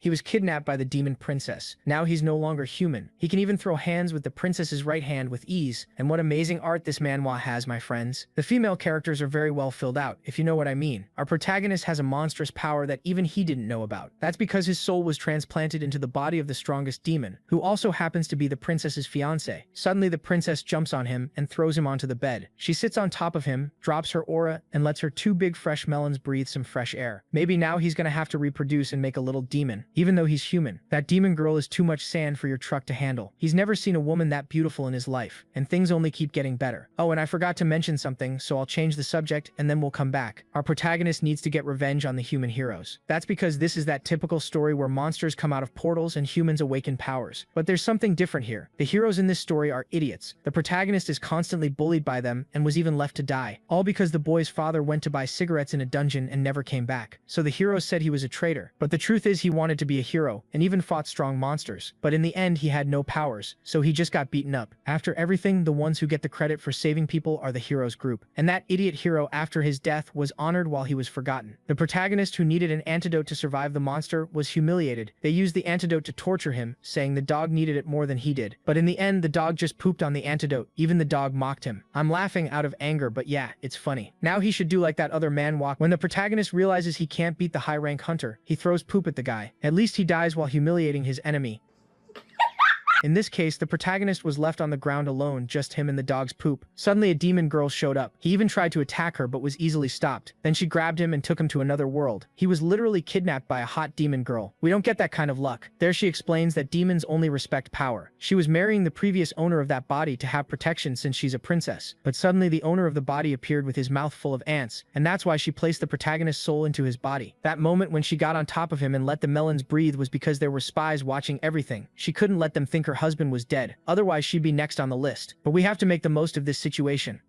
He was kidnapped by the demon princess. Now he's no longer human. He can even throw hands with the princess's right hand with ease. And what amazing art this manhwa has, my friends. The female characters are very well filled out, if you know what I mean. Our protagonist has a monstrous power that even he didn't know about. That's because his soul was transplanted into the body of the strongest demon, who also happens to be the princess's fiancé. Suddenly the princess jumps on him and throws him onto the bed. She sits on top of him, drops her aura, and lets her two big fresh melons breathe some fresh air. Maybe now he's gonna have to reproduce and make a little demon, even though he's human. That demon girl is too much sand for your truck to handle. He's never seen a woman that beautiful in his life, and things only keep getting better. Oh, and I forgot to mention something, so I'll change the subject and then we'll come back. Our protagonist needs to get revenge on the human heroes. That's because this is that typical story where monsters come out of portals and humans awaken powers. But there's something different here. The heroes in this story are idiots. The protagonist is constantly bullied by them and was even left to die, all because the boy's father went to buy cigarettes in a dungeon and never came back. So the hero said he was a traitor. But the truth is he wanted to be a hero and even fought strong monsters. But in the end he had no powers, so he just got beaten up. After everything, the ones who get the credit for saving people are the heroes group. And that idiot hero after his death was honored while he was forgotten. The protagonist who needed an antidote to survive the monster was humiliated. They used the antidote to torture him, saying the dog needed it more than he did. But in the end the dog just pooped on the antidote. Even the dog mocked him. I'm laughing out of anger, but yeah, it's funny. Now he should do like that other manhwa. When the protagonist realizes he can't beat the high-rank hunter, he throws poop at the guy. At least he dies while humiliating his enemy. In this case, the protagonist was left on the ground alone, just him and the dog's poop. Suddenly a demon girl showed up. He even tried to attack her but was easily stopped. Then she grabbed him and took him to another world. He was literally kidnapped by a hot demon girl. We don't get that kind of luck. There she explains that demons only respect power. She was marrying the previous owner of that body to have protection since she's a princess. But suddenly the owner of the body appeared with his mouth full of ants, and that's why she placed the protagonist's soul into his body. That moment when she got on top of him and let the melons breathe was because there were spies watching everything. She couldn't let them think her husband was dead, otherwise she'd be next on the list. But we have to make the most of this situation.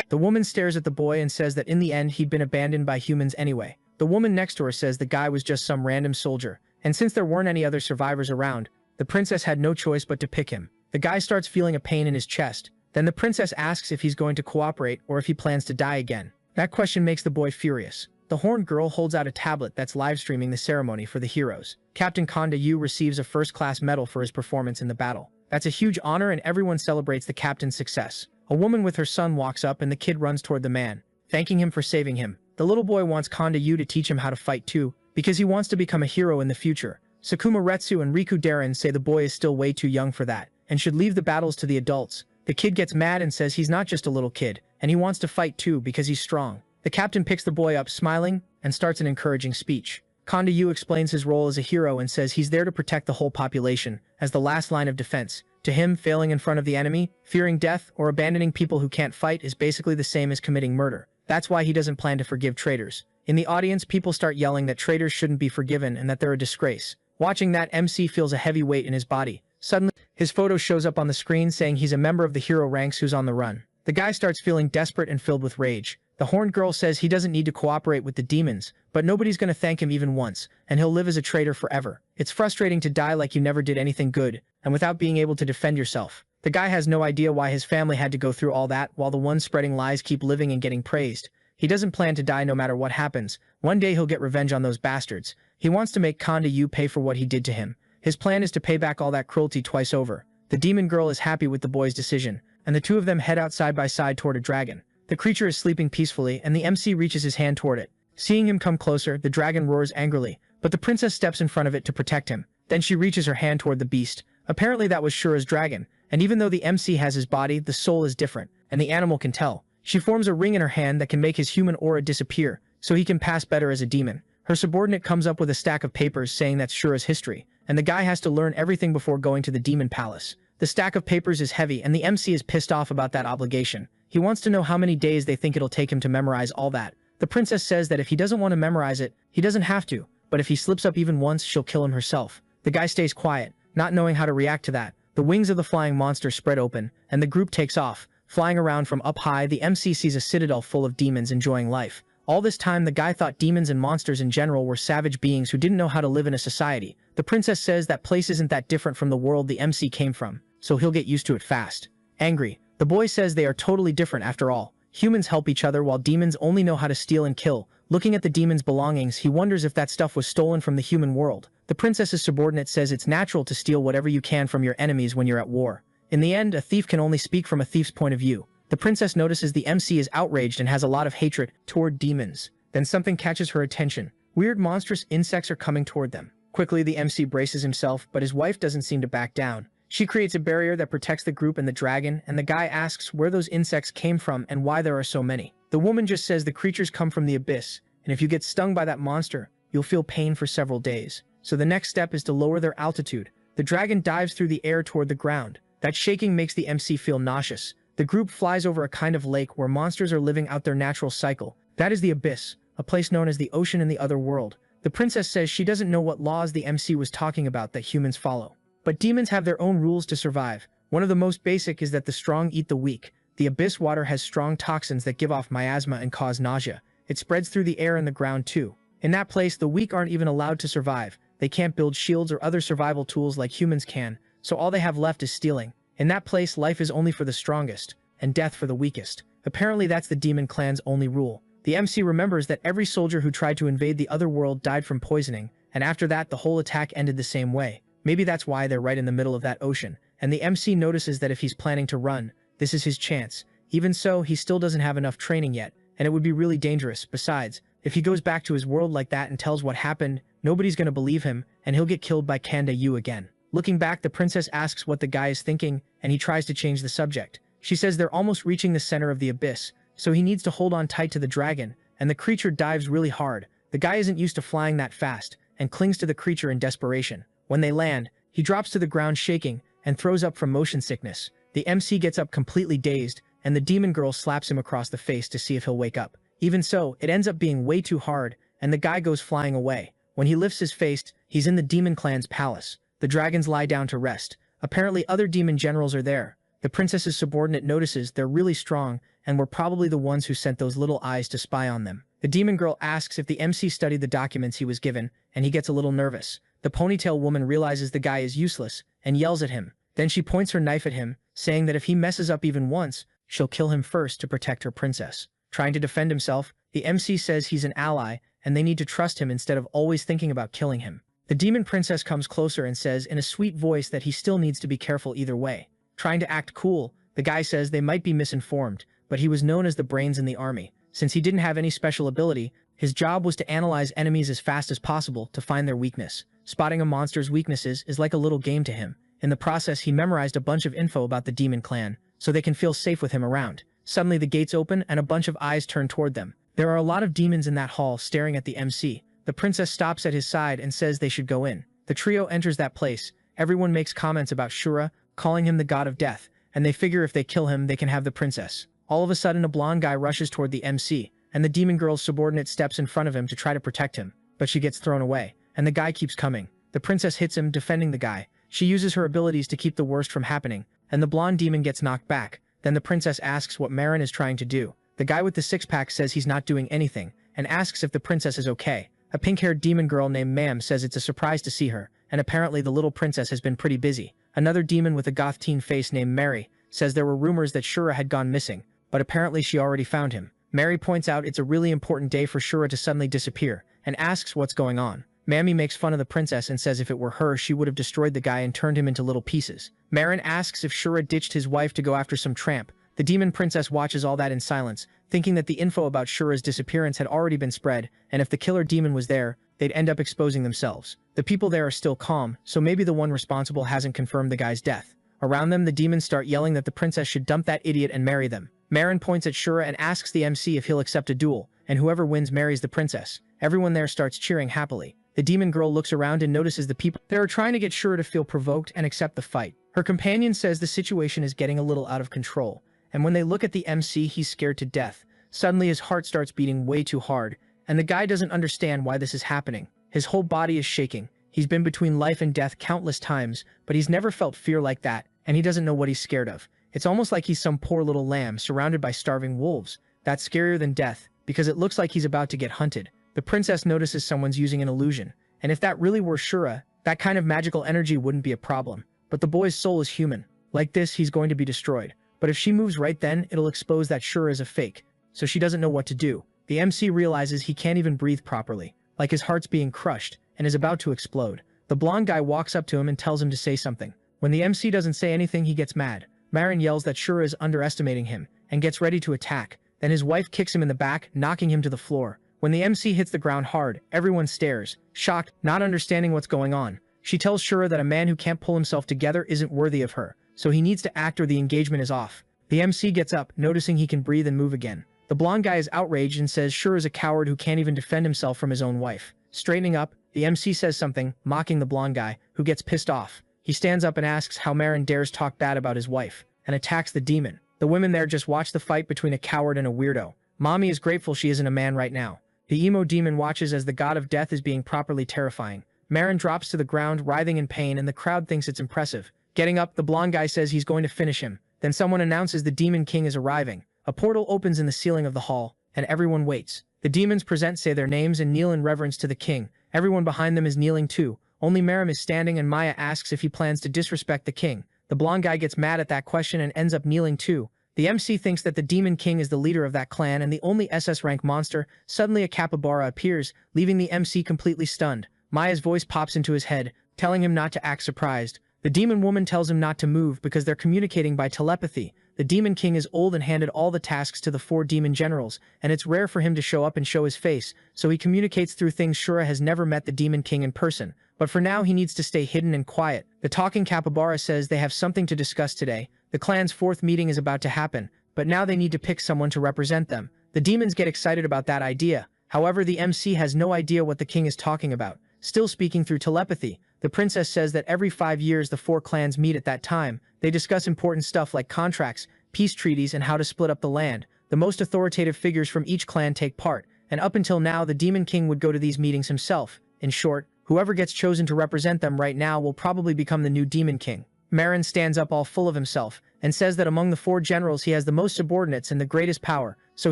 The woman stares at the boy and says that in the end he'd been abandoned by humans anyway. The woman next to her says the guy was just some random soldier, and since there weren't any other survivors around, the princess had no choice but to pick him. The guy starts feeling a pain in his chest. Then the princess asks if he's going to cooperate or if he plans to die again. That question makes the boy furious. The horned girl holds out a tablet that's live streaming the ceremony for the heroes. Captain Konda Yu receives a first-class medal for his performance in the battle. That's a huge honor and everyone celebrates the captain's success. A woman with her son walks up and the kid runs toward the man, thanking him for saving him. The little boy wants Konda Yu to teach him how to fight too, because he wants to become a hero in the future. Sakuma Retsu and Riku Darren say the boy is still way too young for that, and should leave the battles to the adults. The kid gets mad and says he's not just a little kid, and he wants to fight too because he's strong. The captain picks the boy up smiling and starts an encouraging speech. Konda Yu explains his role as a hero and says he's there to protect the whole population, as the last line of defense. To him, failing in front of the enemy, fearing death, or abandoning people who can't fight is basically the same as committing murder. That's why he doesn't plan to forgive traitors. In the audience, people start yelling that traitors shouldn't be forgiven and that they're a disgrace. Watching that, MC feels a heavy weight in his body. Suddenly, his photo shows up on the screen saying he's a member of the hero ranks who's on the run. The guy starts feeling desperate and filled with rage. The horned girl says he doesn't need to cooperate with the demons, but nobody's gonna thank him even once, and he'll live as a traitor forever. It's frustrating to die like you never did anything good, and without being able to defend yourself. The guy has no idea why his family had to go through all that while the ones spreading lies keep living and getting praised. He doesn't plan to die no matter what happens. One day he'll get revenge on those bastards. He wants to make Konda Yu pay for what he did to him. His plan is to pay back all that cruelty twice over. The demon girl is happy with the boy's decision, and the two of them head out side by side toward a dragon. The creature is sleeping peacefully, and the MC reaches his hand toward it. Seeing him come closer, the dragon roars angrily, but the princess steps in front of it to protect him. Then she reaches her hand toward the beast. Apparently that was Shura's dragon, and even though the MC has his body, the soul is different, and the animal can tell. She forms a ring in her hand that can make his human aura disappear, so he can pass better as a demon. Her subordinate comes up with a stack of papers saying that's Shura's history, and the guy has to learn everything before going to the demon palace. The stack of papers is heavy, and the MC is pissed off about that obligation. He wants to know how many days they think it'll take him to memorize all that. The princess says that if he doesn't want to memorize it, he doesn't have to, but if he slips up even once, she'll kill him herself. The guy stays quiet, not knowing how to react to that. The wings of the flying monster spread open, and the group takes off. Flying around from up high, the MC sees a citadel full of demons enjoying life. All this time, the guy thought demons and monsters in general were savage beings who didn't know how to live in a society. The princess says that place isn't that different from the world the MC came from, so he'll get used to it fast. Angry, the boy says they are totally different after all. Humans help each other while demons only know how to steal and kill. Looking at the demon's belongings, he wonders if that stuff was stolen from the human world. The princess's subordinate says it's natural to steal whatever you can from your enemies when you're at war. In the end, a thief can only speak from a thief's point of view. The princess notices the MC is outraged and has a lot of hatred toward demons. Then something catches her attention. Weird monstrous insects are coming toward them. Quickly, the MC braces himself, but his wife doesn't seem to back down. She creates a barrier that protects the group and the dragon, and the guy asks where those insects came from and why there are so many. The woman just says the creatures come from the abyss, and if you get stung by that monster, you'll feel pain for several days. So the next step is to lower their altitude. The dragon dives through the air toward the ground. That shaking makes the MC feel nauseous. The group flies over a kind of lake where monsters are living out their natural cycle. That is the abyss, a place known as the ocean in the other world. The princess says she doesn't know what laws the MC was talking about that humans follow. But demons have their own rules to survive. One of the most basic is that the strong eat the weak. The abyss water has strong toxins that give off miasma and cause nausea. It spreads through the air and the ground too. In that place, the weak aren't even allowed to survive. They can't build shields or other survival tools like humans can, so all they have left is stealing. In that place, life is only for the strongest, and death for the weakest. Apparently that's the demon clan's only rule. The MC remembers that every soldier who tried to invade the other world died from poisoning, and after that the whole attack ended the same way. Maybe that's why they're right in the middle of that ocean, and the MC notices that if he's planning to run, this is his chance. Even so, he still doesn't have enough training yet, and it would be really dangerous. Besides, if he goes back to his world like that and tells what happened, nobody's gonna believe him, and he'll get killed by Kanda Yu again. Looking back, the princess asks what the guy is thinking, and he tries to change the subject. She says they're almost reaching the center of the abyss, so he needs to hold on tight to the dragon, and the creature dives really hard. The guy isn't used to flying that fast, and clings to the creature in desperation. When they land, he drops to the ground shaking, and throws up from motion sickness. The MC gets up completely dazed, and the demon girl slaps him across the face to see if he'll wake up. Even so, it ends up being way too hard, and the guy goes flying away. When he lifts his face, he's in the demon clan's palace. The dragons lie down to rest. Apparently other demon generals are there. The princess's subordinate notices they're really strong, and were probably the ones who sent those little eyes to spy on them. The demon girl asks if the MC studied the documents he was given, and he gets a little nervous. The ponytail woman realizes the guy is useless, and yells at him. Then she points her knife at him, saying that if he messes up even once, she'll kill him first to protect her princess. Trying to defend himself, the MC says he's an ally, and they need to trust him instead of always thinking about killing him. The demon princess comes closer and says in a sweet voice that he still needs to be careful either way. Trying to act cool, the guy says they might be misinformed, but he was known as the brains in the army. Since he didn't have any special ability, his job was to analyze enemies as fast as possible to find their weakness. Spotting a monster's weaknesses is like a little game to him. In the process, he memorized a bunch of info about the demon clan, so they can feel safe with him around. Suddenly the gates open and a bunch of eyes turn toward them. There are a lot of demons in that hall staring at the MC. The princess stops at his side and says they should go in. The trio enters that place. Everyone makes comments about Shura, calling him the god of death, and they figure if they kill him, they can have the princess. All of a sudden, a blonde guy rushes toward the MC, and the demon girl's subordinate steps in front of him to try to protect him, but she gets thrown away, and the guy keeps coming. The princess hits him, defending the guy. She uses her abilities to keep the worst from happening, and the blonde demon gets knocked back. Then the princess asks what Marin is trying to do. The guy with the six-pack says he's not doing anything, and asks if the princess is okay. A pink-haired demon girl named Mam says it's a surprise to see her, and apparently the little princess has been pretty busy. Another demon with a goth teen face named Mary says there were rumors that Shura had gone missing, but apparently she already found him. Mary points out it's a really important day for Shura to suddenly disappear, and asks what's going on. Mammy makes fun of the princess and says if it were her, she would have destroyed the guy and turned him into little pieces. Marin asks if Shura ditched his wife to go after some tramp. The demon princess watches all that in silence, thinking that the info about Shura's disappearance had already been spread, and if the killer demon was there, they'd end up exposing themselves. The people there are still calm, so maybe the one responsible hasn't confirmed the guy's death. Around them, the demons start yelling that the princess should dump that idiot and marry them. Marin points at Shura and asks the MC if he'll accept a duel, and whoever wins marries the princess. Everyone there starts cheering happily. The demon girl looks around and notices the people there are trying to get Shura to feel provoked and accept the fight. Her companion says the situation is getting a little out of control, and when they look at the MC, he's scared to death. Suddenly his heart starts beating way too hard, and the guy doesn't understand why this is happening. His whole body is shaking. He's been between life and death countless times, but he's never felt fear like that, and he doesn't know what he's scared of. It's almost like he's some poor little lamb surrounded by starving wolves. That's scarier than death, because it looks like he's about to get hunted. The princess notices someone's using an illusion, and if that really were Shura, that kind of magical energy wouldn't be a problem. But the boy's soul is human. Like this, he's going to be destroyed. But if she moves right then, it'll expose that Shura is a fake, so she doesn't know what to do. The MC realizes he can't even breathe properly, like his heart's being crushed, and is about to explode. The blonde guy walks up to him and tells him to say something. When the MC doesn't say anything, he gets mad. Marin yells that Shura is underestimating him and gets ready to attack. Then his wife kicks him in the back, knocking him to the floor. When the MC hits the ground hard, everyone stares, shocked, not understanding what's going on. She tells Shura that a man who can't pull himself together isn't worthy of her, so he needs to act or the engagement is off. The MC gets up, noticing he can breathe and move again. The blonde guy is outraged and says Shura is a coward who can't even defend himself from his own wife. Straightening up, the MC says something, mocking the blonde guy, who gets pissed off. He stands up and asks how Marin dares talk bad about his wife, and attacks the demon. The women there just watch the fight between a coward and a weirdo. Mommy is grateful she isn't a man right now. The emo demon watches as the god of death is being properly terrifying. Marin drops to the ground, writhing in pain, and the crowd thinks it's impressive. Getting up, the blonde guy says he's going to finish him. Then someone announces the Demon King is arriving. A portal opens in the ceiling of the hall, and everyone waits. The demons present, say their names, and kneel in reverence to the king. Everyone behind them is kneeling too. Only Marin is standing, and Maya asks if he plans to disrespect the king. The blonde guy gets mad at that question and ends up kneeling too. The MC thinks that the Demon King is the leader of that clan and the only SS rank monster. Suddenly a capybara appears, leaving the MC completely stunned. Maya's voice pops into his head, telling him not to act surprised. The demon woman tells him not to move because they're communicating by telepathy. The Demon King is old and handed all the tasks to the 4 demon generals, and it's rare for him to show up and show his face, so he communicates through things. Shura has never met the Demon King in person, but for now he needs to stay hidden and quiet. The talking capybara says they have something to discuss today. The clan's 4th meeting is about to happen, but now they need to pick someone to represent them. The demons get excited about that idea. However, the MC has no idea what the king is talking about. Still speaking through telepathy, the princess says that every 5 years the 4 clans meet at that time. They discuss important stuff like contracts, peace treaties, and how to split up the land. The most authoritative figures from each clan take part, and up until now the Demon King would go to these meetings himself. In short, whoever gets chosen to represent them right now will probably become the new Demon King. Marin stands up all full of himself, and says that among the 4 generals he has the most subordinates and the greatest power, so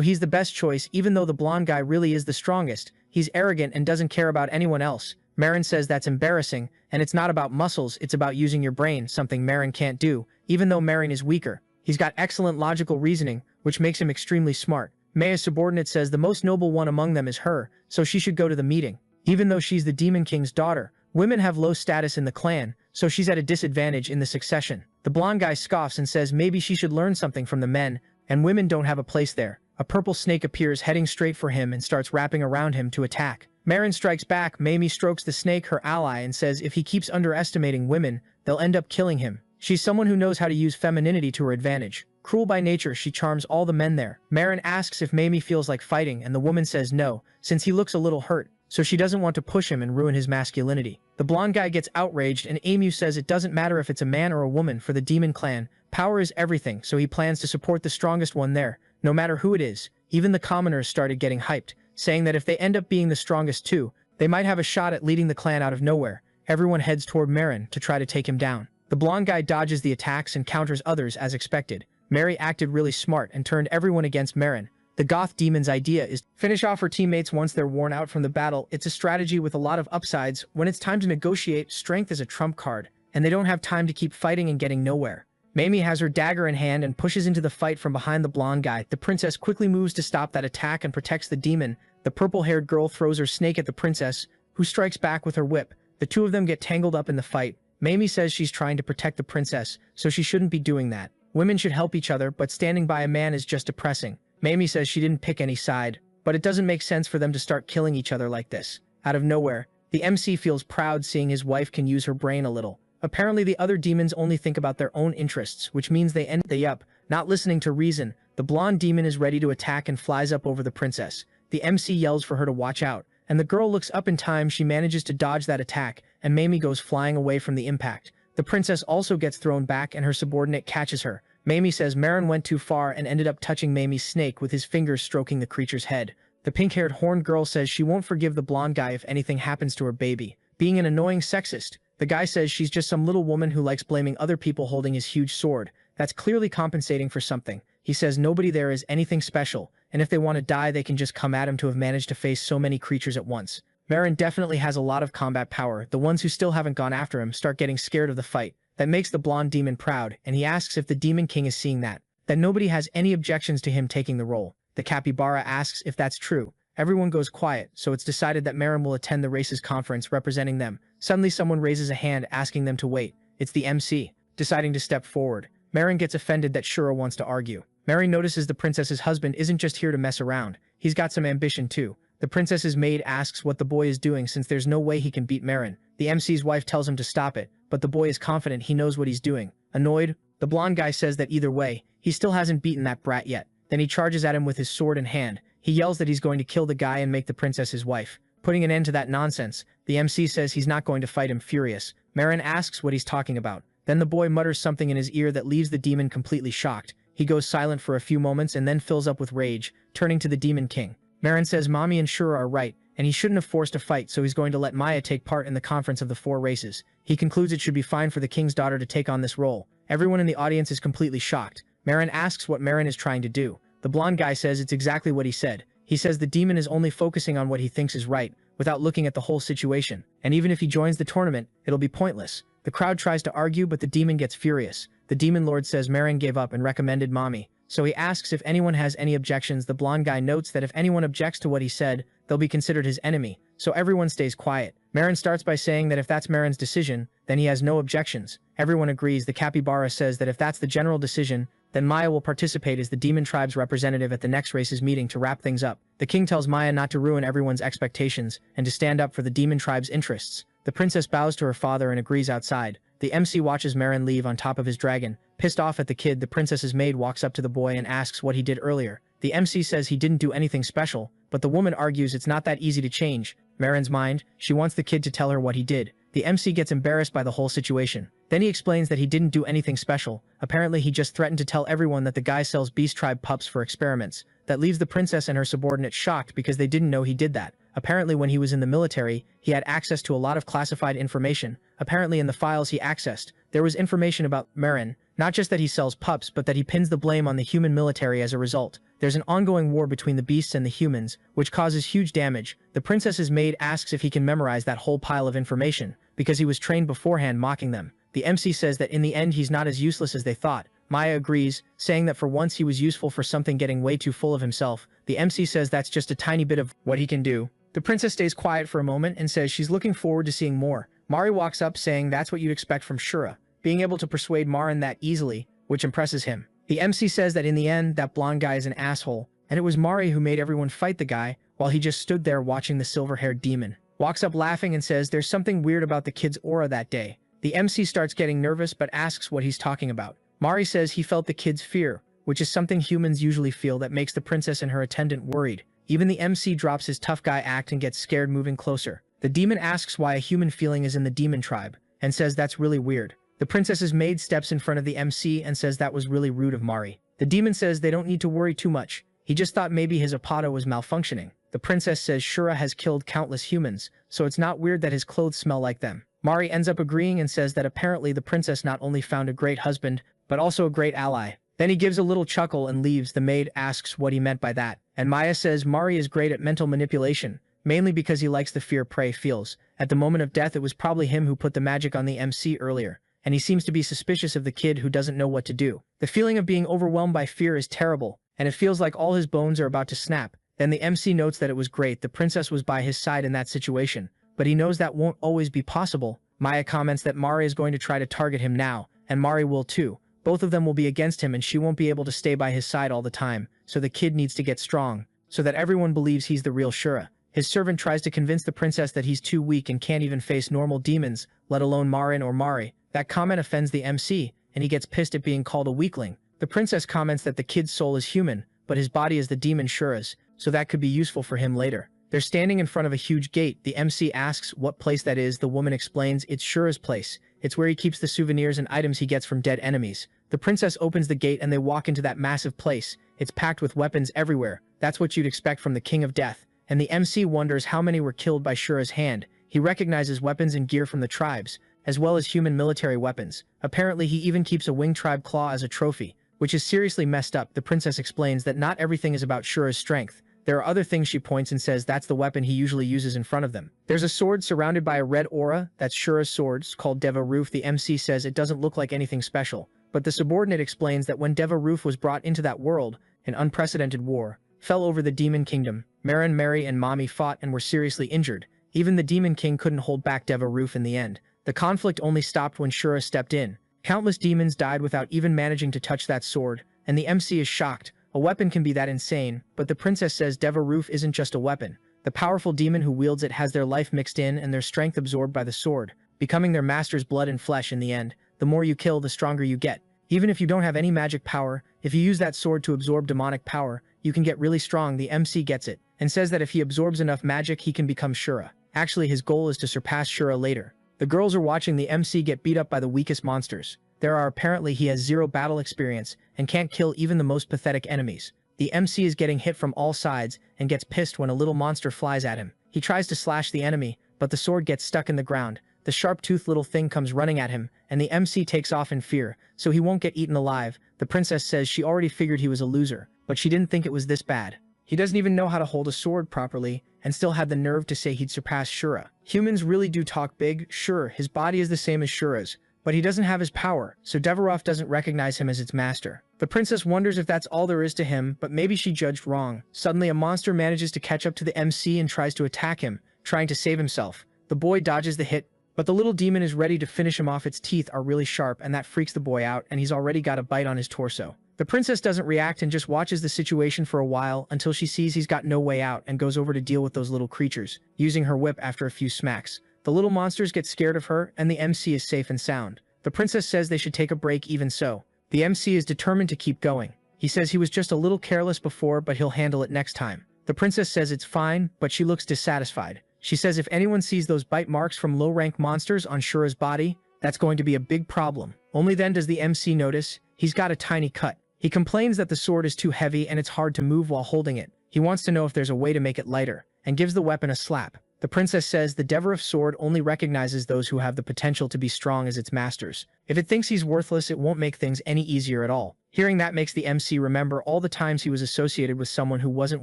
he's the best choice. Even though the blonde guy really is the strongest, he's arrogant and doesn't care about anyone else. Marin says that's embarrassing, and it's not about muscles, it's about using your brain, something Marin can't do, even though Marin is weaker. He's got excellent logical reasoning, which makes him extremely smart. Maya's subordinate says the most noble one among them is her, so she should go to the meeting. Even though she's the Demon King's daughter, women have low status in the clan, so she's at a disadvantage in the succession. The blonde guy scoffs and says maybe she should learn something from the men, and women don't have a place there. A purple snake appears heading straight for him and starts wrapping around him to attack. Marin strikes back. Mamie strokes the snake, her ally, and says if he keeps underestimating women, they'll end up killing him. She's someone who knows how to use femininity to her advantage. Cruel by nature, she charms all the men there. Marin asks if Mamie feels like fighting, and the woman says no, since he looks a little hurt, so she doesn't want to push him and ruin his masculinity. The blonde guy gets outraged, and Amu says it doesn't matter if it's a man or a woman for the demon clan. Power is everything, so he plans to support the strongest one there, no matter who it is. Even the commoners started getting hyped, saying that if they end up being the strongest too, they might have a shot at leading the clan out of nowhere. Everyone heads toward Marin to try to take him down. The blonde guy dodges the attacks and counters others as expected. Mary acted really smart and turned everyone against Marin. The goth demon's idea is to finish off her teammates once they're worn out from the battle. It's a strategy with a lot of upsides. When it's time to negotiate, strength is a trump card, and they don't have time to keep fighting and getting nowhere. Mamie has her dagger in hand and pushes into the fight from behind the blonde guy. The princess quickly moves to stop that attack and protects the demon. The purple-haired girl throws her snake at the princess, who strikes back with her whip. The two of them get tangled up in the fight. Mamie says she's trying to protect the princess, so she shouldn't be doing that. Women should help each other, but standing by a man is just depressing. Mamie says she didn't pick any side, but it doesn't make sense for them to start killing each other like this. Out of nowhere, the MC feels proud seeing his wife can use her brain a little. Apparently the other demons only think about their own interests, which means they end up not listening to reason. The blonde demon is ready to attack and flies up over the princess. The MC yells for her to watch out, and the girl looks up in time. She manages to dodge that attack, and Mamie goes flying away from the impact. The princess also gets thrown back and her subordinate catches her. Mamie says Marin went too far and ended up touching Mamie's snake with his fingers stroking the creature's head. The pink-haired horned girl says she won't forgive the blonde guy if anything happens to her baby. Being an annoying sexist, the guy says she's just some little woman who likes blaming other people holding his huge sword. That's clearly compensating for something. He says nobody there is anything special, and if they want to die they can just come at him to have managed to face so many creatures at once. Marin definitely has a lot of combat power. The ones who still haven't gone after him start getting scared of the fight. That makes the blonde demon proud, and he asks if the Demon King is seeing that nobody has any objections to him taking the role. The capybara asks if that's true. Everyone goes quiet, so it's decided that Marin will attend the race's conference representing them. Suddenly someone raises a hand asking them to wait. It's the MC, deciding to step forward. Marin gets offended that Shura wants to argue. Marin notices the princess's husband isn't just here to mess around. He's got some ambition too. The princess's maid asks what the boy is doing since there's no way he can beat Marin. The MC's wife tells him to stop it, but the boy is confident he knows what he's doing. Annoyed, the blonde guy says that either way, he still hasn't beaten that brat yet. Then he charges at him with his sword in hand. He yells that he's going to kill the guy and make the princess his wife. Putting an end to that nonsense, the MC says he's not going to fight him, furious. Marin asks what he's talking about. Then the boy mutters something in his ear that leaves the demon completely shocked. He goes silent for a few moments and then fills up with rage, turning to the demon king. Marin says Mommy and Shura are right, and he shouldn't have forced a fight, so he's going to let Maya take part in the conference of the 4 races. He concludes it should be fine for the king's daughter to take on this role. Everyone in the audience is completely shocked. Marin asks what Marin is trying to do. The blonde guy says it's exactly what he said. He says the demon is only focusing on what he thinks is right, without looking at the whole situation. And even if he joins the tournament, it'll be pointless. The crowd tries to argue, but the demon gets furious. The demon lord says Marin gave up and recommended Mommy. So he asks if anyone has any objections. The blonde guy notes that if anyone objects to what he said, they'll be considered his enemy. So everyone stays quiet. Marin starts by saying that if that's Marin's decision, then he has no objections. Everyone agrees. The capybara says that if that's the general decision, then Maya will participate as the demon tribe's representative at the next race's meeting to wrap things up. The king tells Maya not to ruin everyone's expectations and to stand up for the demon tribe's interests. The princess bows to her father and agrees outside. The MC watches Marin leave on top of his dragon. Pissed off at the kid, the princess's maid walks up to the boy and asks what he did earlier. The MC says he didn't do anything special, but the woman argues it's not that easy to change Marin's mind. She wants the kid to tell her what he did. The MC gets embarrassed by the whole situation. Then he explains that he didn't do anything special. Apparently he just threatened to tell everyone that the guy sells beast tribe pups for experiments. That leaves the princess and her subordinate shocked because they didn't know he did that. Apparently when he was in the military, he had access to a lot of classified information. Apparently in the files he accessed, there was information about Marin, not just that he sells pups, but that he pins the blame on the human military as a result. There's an ongoing war between the beasts and the humans, which causes huge damage. The princess's maid asks if he can memorize that whole pile of information, because he was trained beforehand, mocking them. The MC says that in the end he's not as useless as they thought. Maya agrees, saying that for once he was useful for something getting way too full of himself. The MC says that's just a tiny bit of what he can do. The princess stays quiet for a moment and says she's looking forward to seeing more. Mari walks up saying that's what you'd expect from Shura, being able to persuade Marin that easily, which impresses him. The MC says that in the end, that blonde guy is an asshole, and it was Mari who made everyone fight the guy, while he just stood there watching the silver-haired demon. Walks up laughing and says there's something weird about the kid's aura that day. The MC starts getting nervous but asks what he's talking about. Mari says he felt the kid's fear, which is something humans usually feel that makes the princess and her attendant worried. Even the MC drops his tough guy act and gets scared, moving closer. The demon asks why a human feeling is in the demon tribe, and says that's really weird. The princess's maid steps in front of the MC and says that was really rude of Mari. The demon says they don't need to worry too much. He just thought maybe his apata was malfunctioning. The princess says Shura has killed countless humans, so it's not weird that his clothes smell like them. Mari ends up agreeing and says that apparently the princess not only found a great husband, but also a great ally. Then he gives a little chuckle and leaves. The maid asks what he meant by that, and Maya says Mari is great at mental manipulation, mainly because he likes the fear prey feels. At the moment of death, it was probably him who put the magic on the MC earlier, and he seems to be suspicious of the kid who doesn't know what to do. The feeling of being overwhelmed by fear is terrible, and it feels like all his bones are about to snap. Then the MC notes that it was great the princess was by his side in that situation, but he knows that won't always be possible. Maya comments that Mari is going to try to target him now, and Mari will too. Both of them will be against him and she won't be able to stay by his side all the time, so the kid needs to get strong, so that everyone believes he's the real Shura. His servant tries to convince the princess that he's too weak and can't even face normal demons, let alone Marin or Mari. That comment offends the MC, and he gets pissed at being called a weakling. The princess comments that the kid's soul is human, but his body is the demon Shura's, so that could be useful for him later. They're standing in front of a huge gate. The MC asks what place that is. The woman explains it's Shura's place. It's where he keeps the souvenirs and items he gets from dead enemies. The princess opens the gate and they walk into that massive place. It's packed with weapons everywhere. That's what you'd expect from the King of Death. And the MC wonders how many were killed by Shura's hand. He recognizes weapons and gear from the tribes, as well as human military weapons. Apparently he even keeps a winged tribe claw as a trophy, which is seriously messed up. The princess explains that not everything is about Shura's strength. There are other things. She points and says that's the weapon he usually uses in front of them. There's a sword surrounded by a red aura, that's Shura's swords, called Deva Roof. The MC says it doesn't look like anything special, but the subordinate explains that when Deva Roof was brought into that world, an unprecedented war, fell over the Demon Kingdom. Marin, Mary, and Mommy fought and were seriously injured. Even the Demon King couldn't hold back Devaroof in the end. The conflict only stopped when Shura stepped in. Countless demons died without even managing to touch that sword, and the MC is shocked. A weapon can be that insane, but the princess says Devaroof isn't just a weapon. The powerful demon who wields it has their life mixed in and their strength absorbed by the sword, becoming their master's blood and flesh in the end. The more you kill, the stronger you get. Even if you don't have any magic power, if you use that sword to absorb demonic power, you can get really strong. The MC gets it, and says that if he absorbs enough magic, he can become Shura. Actually, his goal is to surpass Shura later. The girls are watching the MC get beat up by the weakest monsters. Apparently he has zero battle experience and can't kill even the most pathetic enemies. The MC is getting hit from all sides and gets pissed when a little monster flies at him. He tries to slash the enemy, but the sword gets stuck in the ground. The sharp-toothed little thing comes running at him, and the MC takes off in fear, so he won't get eaten alive. The princess says she already figured he was a loser, but she didn't think it was this bad. He doesn't even know how to hold a sword properly, and still had the nerve to say he'd surpass Shura. Humans really do talk big. Sure, his body is the same as Shura's, but he doesn't have his power, so Devaroof doesn't recognize him as its master. The princess wonders if that's all there is to him, but maybe she judged wrong. Suddenly, a monster manages to catch up to the MC and tries to attack him, trying to save himself. The boy dodges the hit, but the little demon is ready to finish him off. Its teeth are really sharp, and that freaks the boy out, and he's already got a bite on his torso. The princess doesn't react and just watches the situation for a while until she sees he's got no way out and goes over to deal with those little creatures, using her whip after a few smacks. The little monsters get scared of her, and the MC is safe and sound. The princess says they should take a break. Even so, the MC is determined to keep going. He says he was just a little careless before, but he'll handle it next time. The princess says it's fine, but she looks dissatisfied. She says if anyone sees those bite marks from low-rank monsters on Shura's body, that's going to be a big problem. Only then does the MC notice he's got a tiny cut. He complains that the sword is too heavy and it's hard to move while holding it. He wants to know if there's a way to make it lighter, and gives the weapon a slap. The princess says the Devaroof sword only recognizes those who have the potential to be strong as its masters. If it thinks he's worthless, it won't make things any easier at all. Hearing that makes the MC remember all the times he was associated with someone who wasn't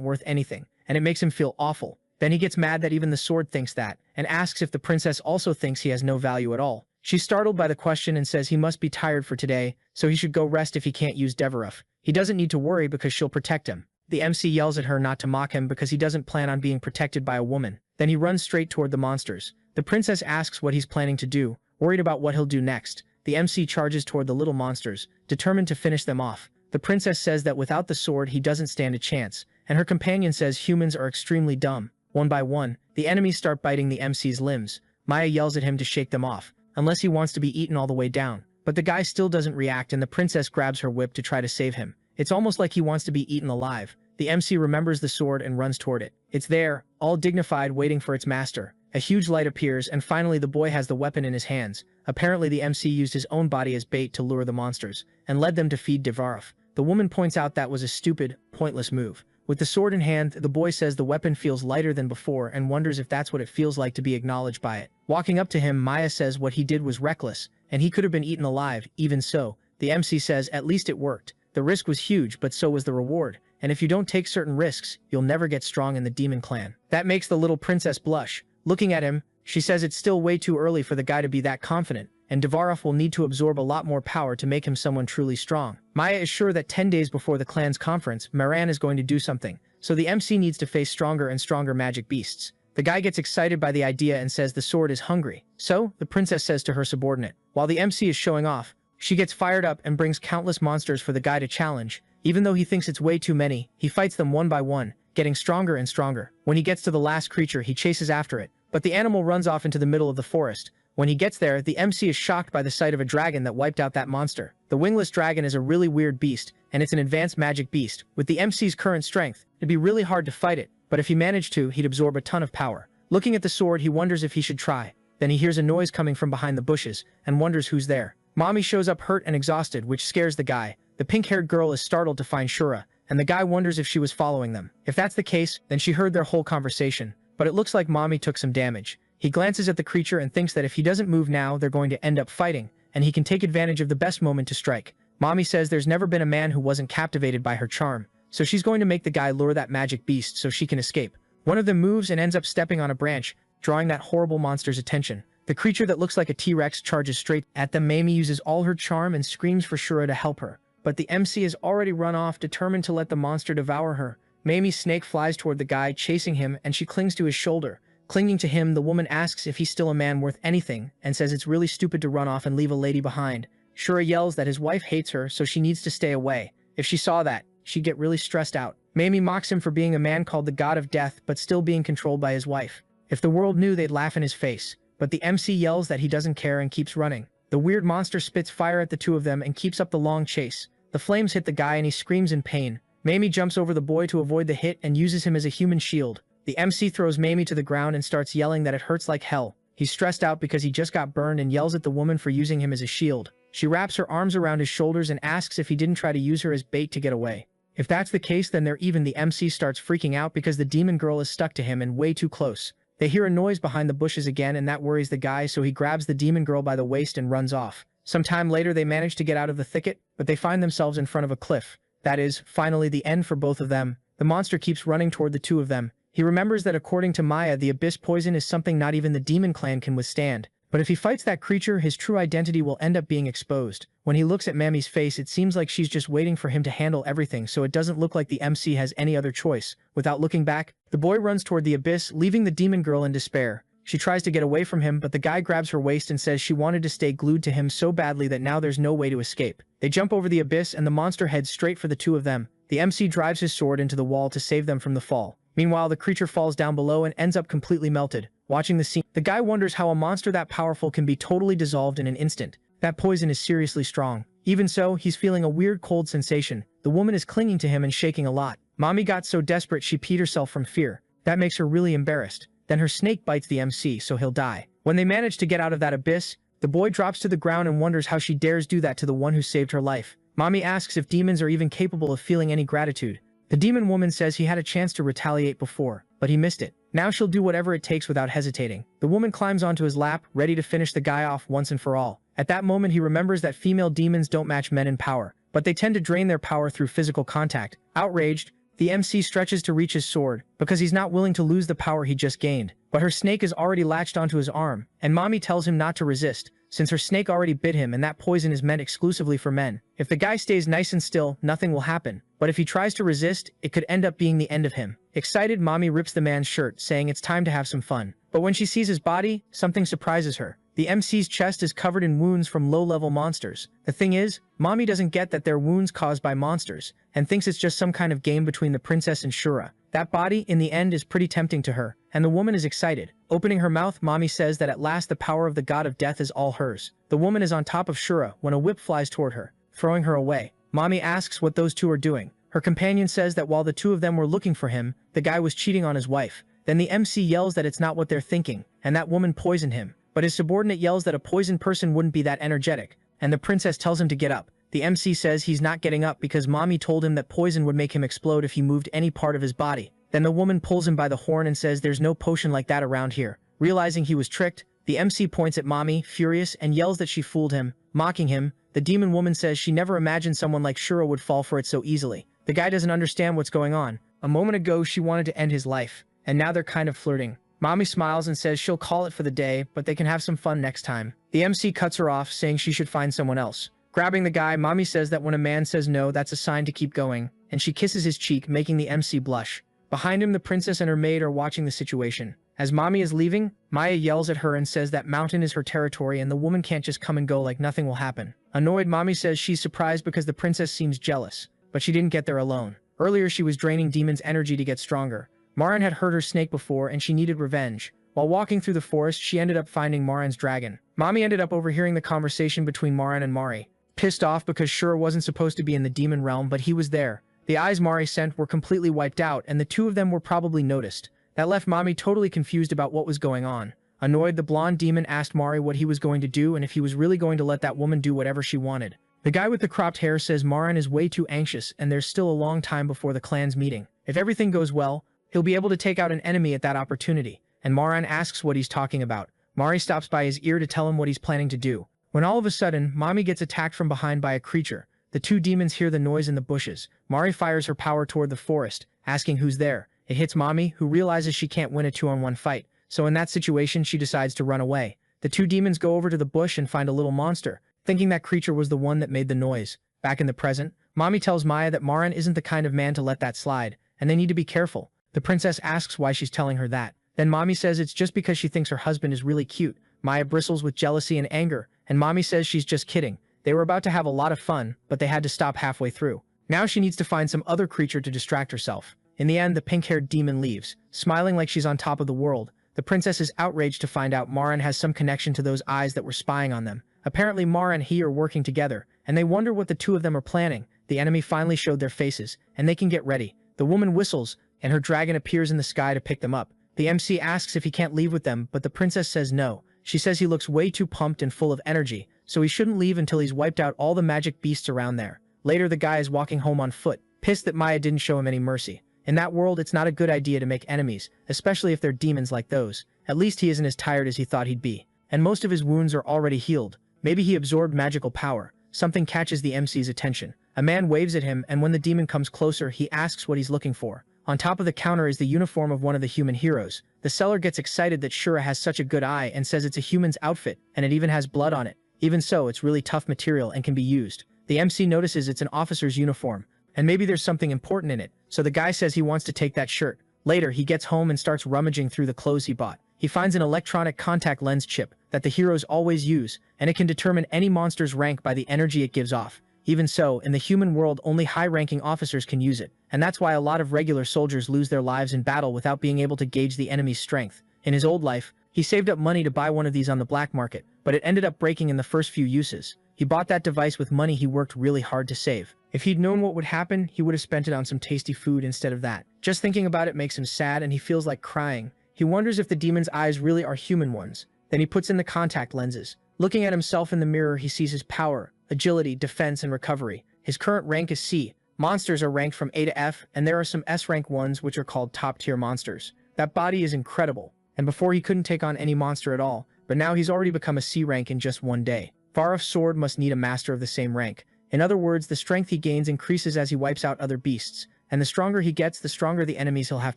worth anything, and it makes him feel awful. Then he gets mad that even the sword thinks that, and asks if the princess also thinks he has no value at all. She's startled by the question and says he must be tired for today, so he should go rest if he can't use Devaroof. He doesn't need to worry because she'll protect him. The MC yells at her not to mock him because he doesn't plan on being protected by a woman. Then he runs straight toward the monsters. The princess asks what he's planning to do, worried about what he'll do next. The MC charges toward the little monsters, determined to finish them off. The princess says that without the sword he doesn't stand a chance, and her companion says humans are extremely dumb. One by one, the enemies start biting the MC's limbs. Maya yells at him to shake them off, unless he wants to be eaten all the way down. But the guy still doesn't react, and the princess grabs her whip to try to save him. It's almost like he wants to be eaten alive. The MC remembers the sword and runs toward it. It's there, all dignified, waiting for its master. A huge light appears, and finally the boy has the weapon in his hands. Apparently the MC used his own body as bait to lure the monsters, and led them to feed Devaroof. The woman points out that was a stupid, pointless move. With the sword in hand, the boy says the weapon feels lighter than before and wonders if that's what it feels like to be acknowledged by it. Walking up to him, Maya says what he did was reckless, and he could have been eaten alive. Even so, the MC says at least it worked. The risk was huge, but so was the reward, and if you don't take certain risks, you'll never get strong in the demon clan. That makes the little princess blush. Looking at him, she says it's still way too early for the guy to be that confident, and Devaroof will need to absorb a lot more power to make him someone truly strong. Maya is sure that 10 days before the clan's conference, Maran is going to do something, so the MC needs to face stronger and stronger magic beasts. The guy gets excited by the idea and says the sword is hungry. So, the princess says to her subordinate, while the MC is showing off, she gets fired up and brings countless monsters for the guy to challenge. Even though he thinks it's way too many, he fights them one by one, getting stronger and stronger. When he gets to the last creature, he chases after it, but the animal runs off into the middle of the forest. When he gets there, the MC is shocked by the sight of a dragon that wiped out that monster. The wingless dragon is a really weird beast, and it's an advanced magic beast. With the MC's current strength, it'd be really hard to fight it, but if he managed to, he'd absorb a ton of power. Looking at the sword, he wonders if he should try. Then he hears a noise coming from behind the bushes, and wonders who's there. Mommy shows up hurt and exhausted, which scares the guy. The pink-haired girl is startled to find Shura, and the guy wonders if she was following them. If that's the case, then she heard their whole conversation, but it looks like Mommy took some damage. He glances at the creature and thinks that if he doesn't move now, they're going to end up fighting, and he can take advantage of the best moment to strike. Mommy says there's never been a man who wasn't captivated by her charm, so she's going to make the guy lure that magic beast so she can escape. One of them moves and ends up stepping on a branch, drawing that horrible monster's attention. The creature that looks like a T-Rex charges straight at them. Mamie uses all her charm and screams for Shura to help her, but the MC has already run off, determined to let the monster devour her. Mamie's snake flies toward the guy chasing him and she clings to his shoulder. Clinging to him, the woman asks if he's still a man worth anything and says it's really stupid to run off and leave a lady behind. Shura yells that his wife hates her, so she needs to stay away. If she saw that, she'd get really stressed out. Mamie mocks him for being a man called the God of Death but still being controlled by his wife. If the world knew, they'd laugh in his face. But the MC yells that he doesn't care and keeps running. The weird monster spits fire at the two of them and keeps up the long chase. The flames hit the guy and he screams in pain. Mamie jumps over the boy to avoid the hit and uses him as a human shield. The MC throws Mamie to the ground and starts yelling that it hurts like hell. He's stressed out because he just got burned and yells at the woman for using him as a shield. She wraps her arms around his shoulders and asks if he didn't try to use her as bait to get away. If that's the case, then they're even. The MC starts freaking out because the demon girl is stuck to him and way too close. They hear a noise behind the bushes again and that worries the guy, so he grabs the demon girl by the waist and runs off. Some time later they manage to get out of the thicket, but they find themselves in front of a cliff. That is, finally the end for both of them. The monster keeps running toward the two of them. He remembers that according to Maya, the abyss poison is something not even the demon clan can withstand. But if he fights that creature, his true identity will end up being exposed. When he looks at Mamie's face, it seems like she's just waiting for him to handle everything, so it doesn't look like the MC has any other choice. Without looking back, the boy runs toward the abyss, leaving the demon girl in despair. She tries to get away from him, but the guy grabs her waist and says she wanted to stay glued to him so badly that now there's no way to escape. They jump over the abyss and the monster heads straight for the two of them. The MC drives his sword into the wall to save them from the fall. Meanwhile, the creature falls down below and ends up completely melted. Watching the scene, the guy wonders how a monster that powerful can be totally dissolved in an instant. That poison is seriously strong. Even so, he's feeling a weird cold sensation. The woman is clinging to him and shaking a lot. Mommy got so desperate she peed herself from fear. That makes her really embarrassed. Then her snake bites the MC, so he'll die. When they manage to get out of that abyss, the boy drops to the ground and wonders how she dares do that to the one who saved her life. Mommy asks if demons are even capable of feeling any gratitude. The demon woman says he had a chance to retaliate before, but he missed it. Now she'll do whatever it takes without hesitating. The woman climbs onto his lap, ready to finish the guy off once and for all. At that moment, he remembers that female demons don't match men in power, but they tend to drain their power through physical contact. Outraged, the MC stretches to reach his sword, because he's not willing to lose the power he just gained. But her snake is already latched onto his arm, and Mommy tells him not to resist, since her snake already bit him and that poison is meant exclusively for men. If the guy stays nice and still, nothing will happen. But if he tries to resist, it could end up being the end of him. Excited, Mommy rips the man's shirt, saying it's time to have some fun. But when she sees his body, something surprises her. The MC's chest is covered in wounds from low-level monsters. The thing is, Mommy doesn't get that they're wounds caused by monsters, and thinks it's just some kind of game between the princess and Shura. That body, in the end, is pretty tempting to her, and the woman is excited. Opening her mouth, Mommy says that at last the power of the God of Death is all hers. The woman is on top of Shura when a whip flies toward her, throwing her away. Mommy asks what those two are doing. Her companion says that while the two of them were looking for him, the guy was cheating on his wife. Then the MC yells that it's not what they're thinking, and that woman poisoned him. But his subordinate yells that a poisoned person wouldn't be that energetic, and the princess tells him to get up. The MC says he's not getting up because Mommy told him that poison would make him explode if he moved any part of his body. Then the woman pulls him by the horn and says there's no potion like that around here. Realizing he was tricked, the MC points at Mommy, furious, and yells that she fooled him, mocking him. The demon woman says she never imagined someone like Shura would fall for it so easily. The guy doesn't understand what's going on. A moment ago, she wanted to end his life, and now they're kind of flirting. Mommy smiles and says she'll call it for the day, but they can have some fun next time. The MC cuts her off, saying she should find someone else. Grabbing the guy, Mommy says that when a man says no, that's a sign to keep going, and she kisses his cheek, making the MC blush. Behind him, the princess and her maid are watching the situation. As Mommy is leaving, Maya yells at her and says that mountain is her territory and the woman can't just come and go like nothing will happen. Annoyed, Mommy says she's surprised because the princess seems jealous, but she didn't get there alone. Earlier, she was draining Demon's energy to get stronger. Maran had hurt her snake before and she needed revenge. While walking through the forest, she ended up finding Maran's dragon. Mommy ended up overhearing the conversation between Maran and Mari. Pissed off because Shura wasn't supposed to be in the demon realm, but he was there. The eyes Mari sent were completely wiped out, and the two of them were probably noticed. That left Mommy totally confused about what was going on. Annoyed, the blonde demon asked Mari what he was going to do and if he was really going to let that woman do whatever she wanted. The guy with the cropped hair says Maran is way too anxious and there's still a long time before the clan's meeting. If everything goes well, he'll be able to take out an enemy at that opportunity. And Maran asks what he's talking about. Mari stops by his ear to tell him what he's planning to do. When all of a sudden, Mommy gets attacked from behind by a creature. The two demons hear the noise in the bushes. Mari fires her power toward the forest, asking who's there. It hits Mommy, who realizes she can't win a 2-on-1 fight. So in that situation, she decides to run away. The two demons go over to the bush and find a little monster, thinking that creature was the one that made the noise. Back in the present, Mommy tells Maya that Maran isn't the kind of man to let that slide, and they need to be careful. The princess asks why she's telling her that. Then mommy says it's just because she thinks her husband is really cute. Maya bristles with jealousy and anger, and mommy says she's just kidding. They were about to have a lot of fun, but they had to stop halfway through. Now she needs to find some other creature to distract herself. In the end, the pink-haired demon leaves, smiling like she's on top of the world. The princess is outraged to find out Mara has some connection to those eyes that were spying on them. Apparently Mara and he are working together, and they wonder what the two of them are planning. The enemy finally showed their faces, and they can get ready. The woman whistles, and her dragon appears in the sky to pick them up. The MC asks if he can't leave with them, but the princess says no. She says he looks way too pumped and full of energy, so he shouldn't leave until he's wiped out all the magic beasts around there. Later the guy is walking home on foot, pissed that Maya didn't show him any mercy. In that world, it's not a good idea to make enemies, especially if they're demons like those. At least he isn't as tired as he thought he'd be. And most of his wounds are already healed. Maybe he absorbed magical power. Something catches the MC's attention. A man waves at him, and when the demon comes closer, he asks what he's looking for. On top of the counter is the uniform of one of the human heroes. The seller gets excited that Shura has such a good eye and says it's a human's outfit, and it even has blood on it. Even so, it's really tough material and can be used. The MC notices it's an officer's uniform, and maybe there's something important in it, so the guy says he wants to take that shirt. Later, he gets home and starts rummaging through the clothes he bought. He finds an electronic contact lens chip that the heroes always use, and it can determine any monster's rank by the energy it gives off. Even so, in the human world, only high-ranking officers can use it, and that's why a lot of regular soldiers lose their lives in battle without being able to gauge the enemy's strength. In his old life, he saved up money to buy one of these on the black market, but it ended up breaking in the first few uses. He bought that device with money he worked really hard to save. If he'd known what would happen, he would have spent it on some tasty food instead of that. Just thinking about it makes him sad, and he feels like crying. He wonders if the demon's eyes really are human ones. Then he puts in the contact lenses. Looking at himself in the mirror, he sees his power, agility, defense, and recovery. His current rank is C. Monsters are ranked from A to F, and there are some S-rank ones which are called top-tier monsters. That body is incredible, and before he couldn't take on any monster at all, but now he's already become a C rank in just one day. Varuf's sword must need a master of the same rank. In other words, the strength he gains increases as he wipes out other beasts, and the stronger he gets, the stronger the enemies he'll have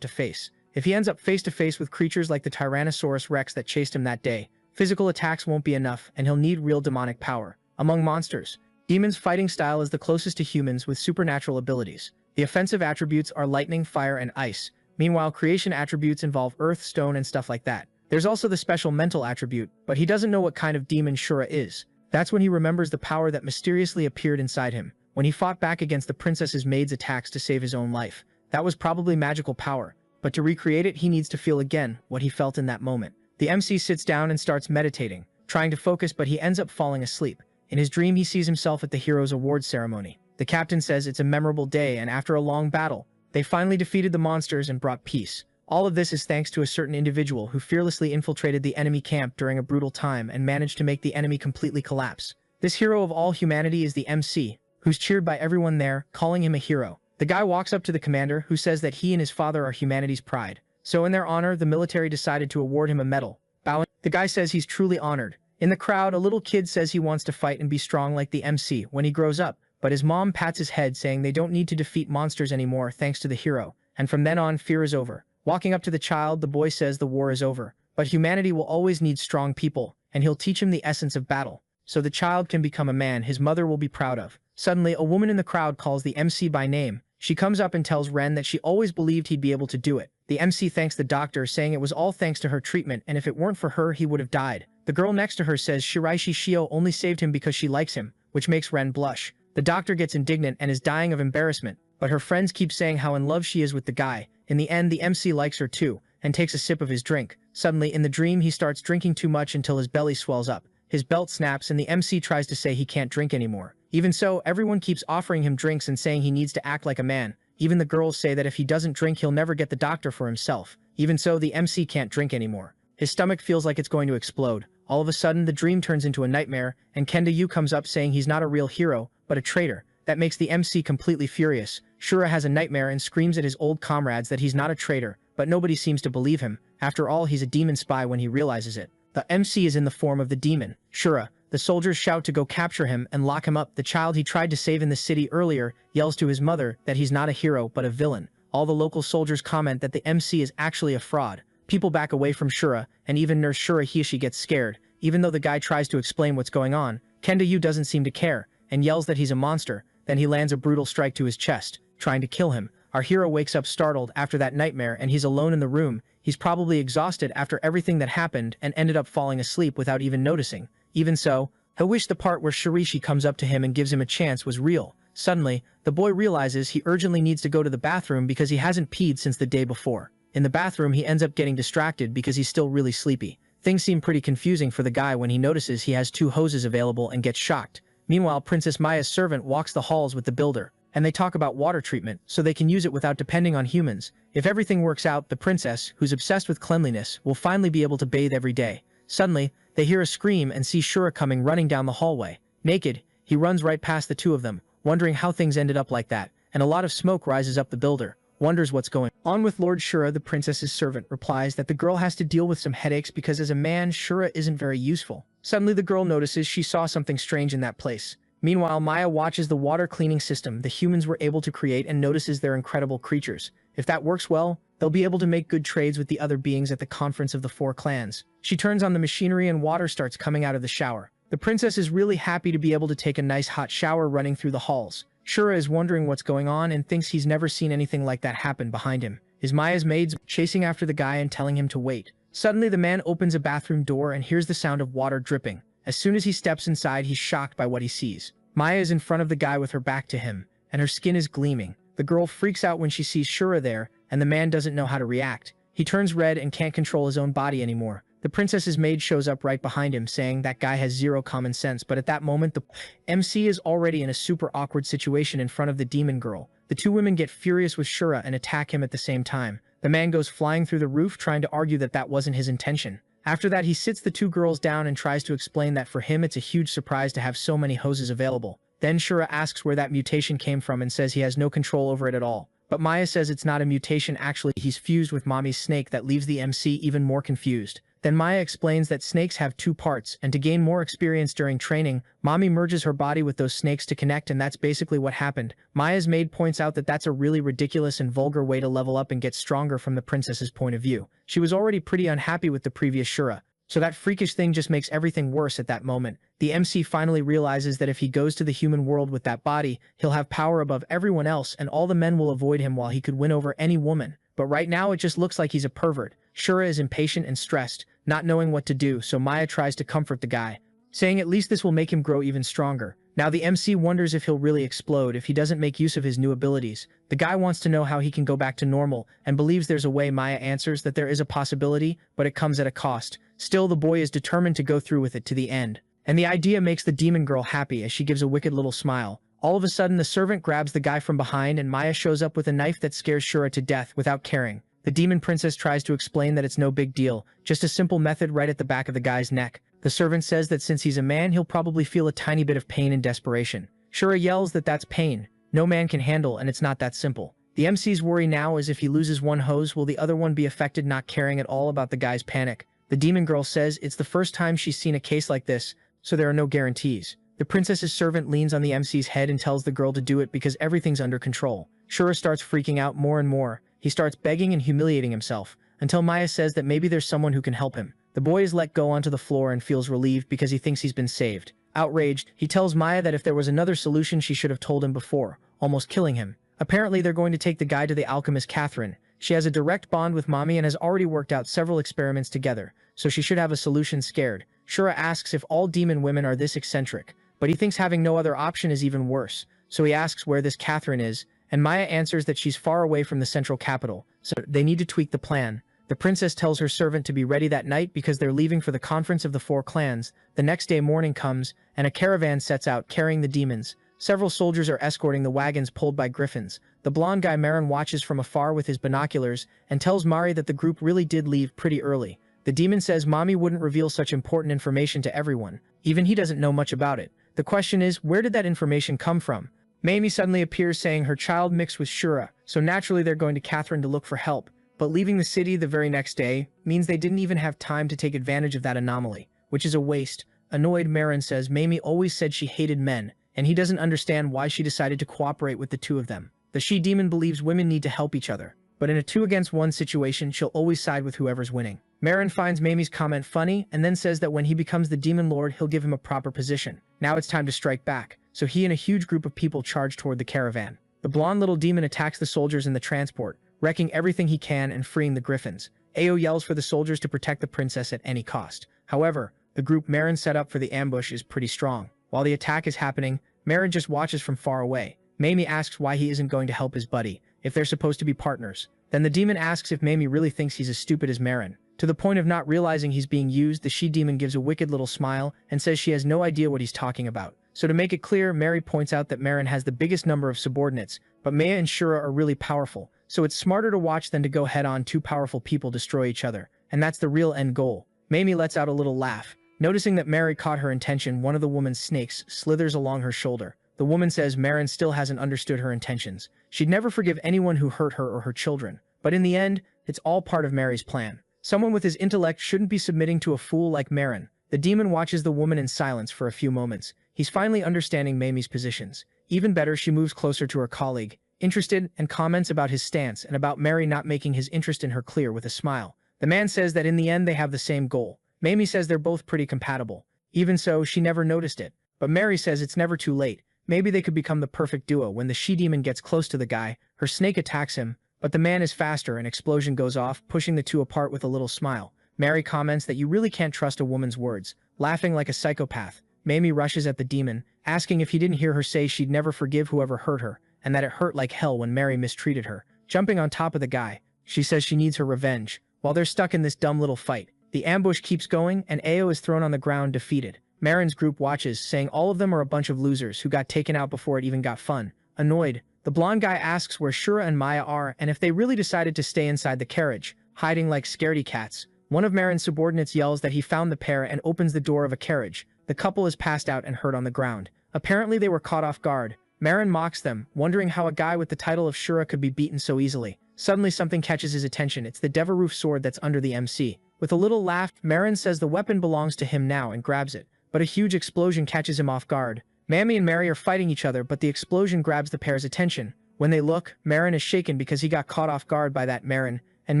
to face. If he ends up face-to-face with creatures like the Tyrannosaurus Rex that chased him that day, physical attacks won't be enough, and he'll need real demonic power. Among monsters, demons' fighting style is the closest to humans with supernatural abilities. The offensive attributes are lightning, fire, and ice. Meanwhile, creation attributes involve earth, stone, and stuff like that. There's also the special mental attribute, but he doesn't know what kind of demon Shura is. That's when he remembers the power that mysteriously appeared inside him, when he fought back against the princess's maid's attacks to save his own life. That was probably magical power, but to recreate it, he needs to feel again what he felt in that moment. The MC sits down and starts meditating, trying to focus, but he ends up falling asleep. In his dream, he sees himself at the hero's awards ceremony. The captain says it's a memorable day, and after a long battle, they finally defeated the monsters and brought peace. All of this is thanks to a certain individual who fearlessly infiltrated the enemy camp during a brutal time and managed to make the enemy completely collapse. This hero of all humanity is the MC, who's cheered by everyone there, calling him a hero. The guy walks up to the commander, who says that he and his father are humanity's pride. So in their honor, the military decided to award him a medal. Bowing, the guy says he's truly honored. In the crowd, a little kid says he wants to fight and be strong like the MC when he grows up, but his mom pats his head saying they don't need to defeat monsters anymore thanks to the hero, and from then on, fear is over. Walking up to the child, the boy says the war is over, but humanity will always need strong people, and he'll teach him the essence of battle, so the child can become a man his mother will be proud of. Suddenly, a woman in the crowd calls the MC by name. She comes up and tells Ren that she always believed he'd be able to do it. The MC thanks the doctor, saying it was all thanks to her treatment, and if it weren't for her, he would have died. The girl next to her says Shiraishi Shio only saved him because she likes him, which makes Ren blush. The doctor gets indignant and is dying of embarrassment, but her friends keep saying how in love she is with the guy. In the end, the MC likes her too, and takes a sip of his drink. Suddenly, in the dream, he starts drinking too much until his belly swells up. His belt snaps, and the MC tries to say he can't drink anymore. Even so, everyone keeps offering him drinks and saying he needs to act like a man. Even the girls say that if he doesn't drink, he'll never get the doctor for himself. Even so, the MC can't drink anymore. His stomach feels like it's going to explode. All of a sudden, the dream turns into a nightmare, and Kenda Yu comes up saying he's not a real hero, but a traitor. That makes the MC completely furious. Shura has a nightmare and screams at his old comrades that he's not a traitor, but nobody seems to believe him. After all, he's a demon spy when he realizes it. The MC is in the form of the demon, Shura. The soldiers shout to go capture him and lock him up. The child he tried to save in the city earlier yells to his mother that he's not a hero but a villain. All the local soldiers comment that the MC is actually a fraud. People back away from Shura, and even Nurse Shura Hishi gets scared. Even though the guy tries to explain what's going on, Kenda Yu doesn't seem to care, and yells that he's a monster. Then he lands a brutal strike to his chest, trying to kill him. Our hero wakes up startled after that nightmare and he's alone in the room. He's probably exhausted after everything that happened and ended up falling asleep without even noticing. Even so, he'll wish the part where Shirishi comes up to him and gives him a chance was real. Suddenly, the boy realizes he urgently needs to go to the bathroom because he hasn't peed since the day before. In the bathroom, he ends up getting distracted because he's still really sleepy. Things seem pretty confusing for the guy when he notices he has 2 hoses available and gets shocked. Meanwhile, Princess Maya's servant walks the halls with the builder, and they talk about water treatment so they can use it without depending on humans. If everything works out, the princess, who's obsessed with cleanliness, will finally be able to bathe every day. Suddenly, they hear a scream and see Shura coming running down the hallway. Naked, he runs right past the 2 of them, wondering how things ended up like that, and a lot of smoke rises up. The builder wonders what's going on with Lord Shura. The princess's servant replies that the girl has to deal with some headaches because as a man, Shura isn't very useful. Suddenly the girl notices she saw something strange in that place. Meanwhile, Maya watches the water cleaning system the humans were able to create and notices they're incredible creatures. If that works well, they'll be able to make good trades with the other beings at the conference of the 4 clans. She turns on the machinery and water starts coming out of the shower. The princess is really happy to be able to take a nice hot shower running through the halls. Shura is wondering what's going on and thinks he's never seen anything like that happen behind him. Is Maya's maids chasing after the guy and telling him to wait? Suddenly the man opens a bathroom door and hears the sound of water dripping. As soon as he steps inside, he's shocked by what he sees. Maya is in front of the guy with her back to him, and her skin is gleaming. The girl freaks out when she sees Shura there, and the man doesn't know how to react. He turns red and can't control his own body anymore. The princess's maid shows up right behind him, saying that guy has zero common sense, but at that moment the MC is already in a super awkward situation in front of the demon girl. The 2 women get furious with Shura and attack him at the same time. The man goes flying through the roof trying to argue that that wasn't his intention. After that, he sits the 2 girls down and tries to explain that for him it's a huge surprise to have so many hoses available. Then Shura asks where that mutation came from and says he has no control over it at all. But Maya says it's not a mutation, actually he's fused with Mommy's snake. That leaves the MC even more confused. Then Maya explains that snakes have 2 parts, and to gain more experience during training, Mommy merges her body with those snakes to connect, and that's basically what happened. Maya's maid points out that that's a really ridiculous and vulgar way to level up and get stronger from the princess's point of view. She was already pretty unhappy with the previous Shura, so that freakish thing just makes everything worse at that moment. The MC finally realizes that if he goes to the human world with that body, he'll have power above everyone else and all the men will avoid him while he could win over any woman. But right now it just looks like he's a pervert. Shura is impatient and stressed, not knowing what to do, so Maya tries to comfort the guy, saying at least this will make him grow even stronger. Now the MC wonders if he'll really explode if he doesn't make use of his new abilities. The guy wants to know how he can go back to normal and believes there's a way. Maya answers that there is a possibility, but it comes at a cost. Still, the boy is determined to go through with it to the end. And the idea makes the demon girl happy as she gives a wicked little smile. All of a sudden, the servant grabs the guy from behind and Maya shows up with a knife that scares Shura to death without caring. The demon princess tries to explain that it's no big deal, just a simple method right at the back of the guy's neck. The servant says that since he's a man, he'll probably feel a tiny bit of pain and desperation. Shura yells that that's pain no man can handle and it's not that simple. The MC's worry now is if he loses one hose, will the other one be affected, not caring at all about the guy's panic. The demon girl says it's the first time she's seen a case like this, so there are no guarantees. The princess's servant leans on the MC's head and tells the girl to do it because everything's under control. Shura starts freaking out more and more. He starts begging and humiliating himself, until Maya says that maybe there's someone who can help him. The boy is let go onto the floor and feels relieved because he thinks he's been saved. Outraged, he tells Maya that if there was another solution she should have told him before, almost killing him. Apparently they're going to take the guy to the alchemist Catherine. She has a direct bond with Mommy and has already worked out several experiments together, so she should have a solution. Scared, Shura asks if all demon women are this eccentric, but he thinks having no other option is even worse, so he asks where this Catherine is, and Maya answers that she's far away from the central capital, so they need to tweak the plan. The princess tells her servant to be ready that night because they're leaving for the conference of the 4 clans. The next day morning comes, and a caravan sets out carrying the demons. Several soldiers are escorting the wagons pulled by griffins. The blonde guy Marin watches from afar with his binoculars and tells Mari that the group really did leave pretty early. The demon says Mommy wouldn't reveal such important information to everyone. Even he doesn't know much about it. The question is, where did that information come from? Mamie suddenly appears saying her child mixed with Shura, so naturally they're going to Catherine to look for help. But leaving the city the very next day means they didn't even have time to take advantage of that anomaly, which is a waste. Annoyed, Marin says Mamie always said she hated men, and he doesn't understand why she decided to cooperate with the 2 of them. The she-demon believes women need to help each other, but in a 2-against-1 situation she'll always side with whoever's winning. Marin finds Mamie's comment funny and then says that when he becomes the demon lord he'll give him a proper position. Now it's time to strike back, so he and a huge group of people charge toward the caravan. The blonde little demon attacks the soldiers in the transport, wrecking everything he can and freeing the griffins. Ao yells for the soldiers to protect the princess at any cost. However, the group Marin set up for the ambush is pretty strong. While the attack is happening, Marin just watches from far away. Mamie asks why he isn't going to help his buddy, if they're supposed to be partners. Then the demon asks if Mamie really thinks he's as stupid as Marin. To the point of not realizing he's being used, the she-demon gives a wicked little smile and says she has no idea what he's talking about. So to make it clear, Mary points out that Marin has the biggest number of subordinates, but Maya and Shura are really powerful, so it's smarter to watch than to go head-on. Two powerful people destroy each other, and that's the real end goal. Mamie lets out a little laugh. Noticing that Mary caught her intention, one of the woman's snakes slithers along her shoulder. The woman says Marin still hasn't understood her intentions. She'd never forgive anyone who hurt her or her children. But in the end, it's all part of Mary's plan. Someone with his intellect shouldn't be submitting to a fool like Marin. The demon watches the woman in silence for a few moments. He's finally understanding Mamie's positions. Even better, she moves closer to her colleague, interested, and comments about his stance and about Mary not making his interest in her clear with a smile. The man says that in the end they have the same goal. Mamie says they're both pretty compatible. Even so, she never noticed it. But Mary says it's never too late. Maybe they could become the perfect duo. When the she-demon gets close to the guy, her snake attacks him, but the man is faster. An explosion goes off, pushing the two apart with a little smile. Mary comments that you really can't trust a woman's words, laughing like a psychopath. Mamie rushes at the demon, asking if he didn't hear her say she'd never forgive whoever hurt her, and that it hurt like hell when Mary mistreated her. Jumping on top of the guy, she says she needs her revenge. While they're stuck in this dumb little fight, the ambush keeps going, and Ao is thrown on the ground defeated. Marin's group watches, saying all of them are a bunch of losers who got taken out before it even got fun. Annoyed, the blonde guy asks where Shura and Maya are and if they really decided to stay inside the carriage, hiding like scaredy cats. One of Marin's subordinates yells that he found the pair and opens the door of a carriage. The couple is passed out and hurt on the ground. Apparently they were caught off guard. Marin mocks them, wondering how a guy with the title of Shura could be beaten so easily. Suddenly something catches his attention. It's the Devaroof sword that's under the MC. With a little laugh, Marin says the weapon belongs to him now and grabs it. But a huge explosion catches him off guard. Mamie and Mary are fighting each other, but the explosion grabs the pair's attention. When they look, Marin is shaken because he got caught off guard by that. Marin and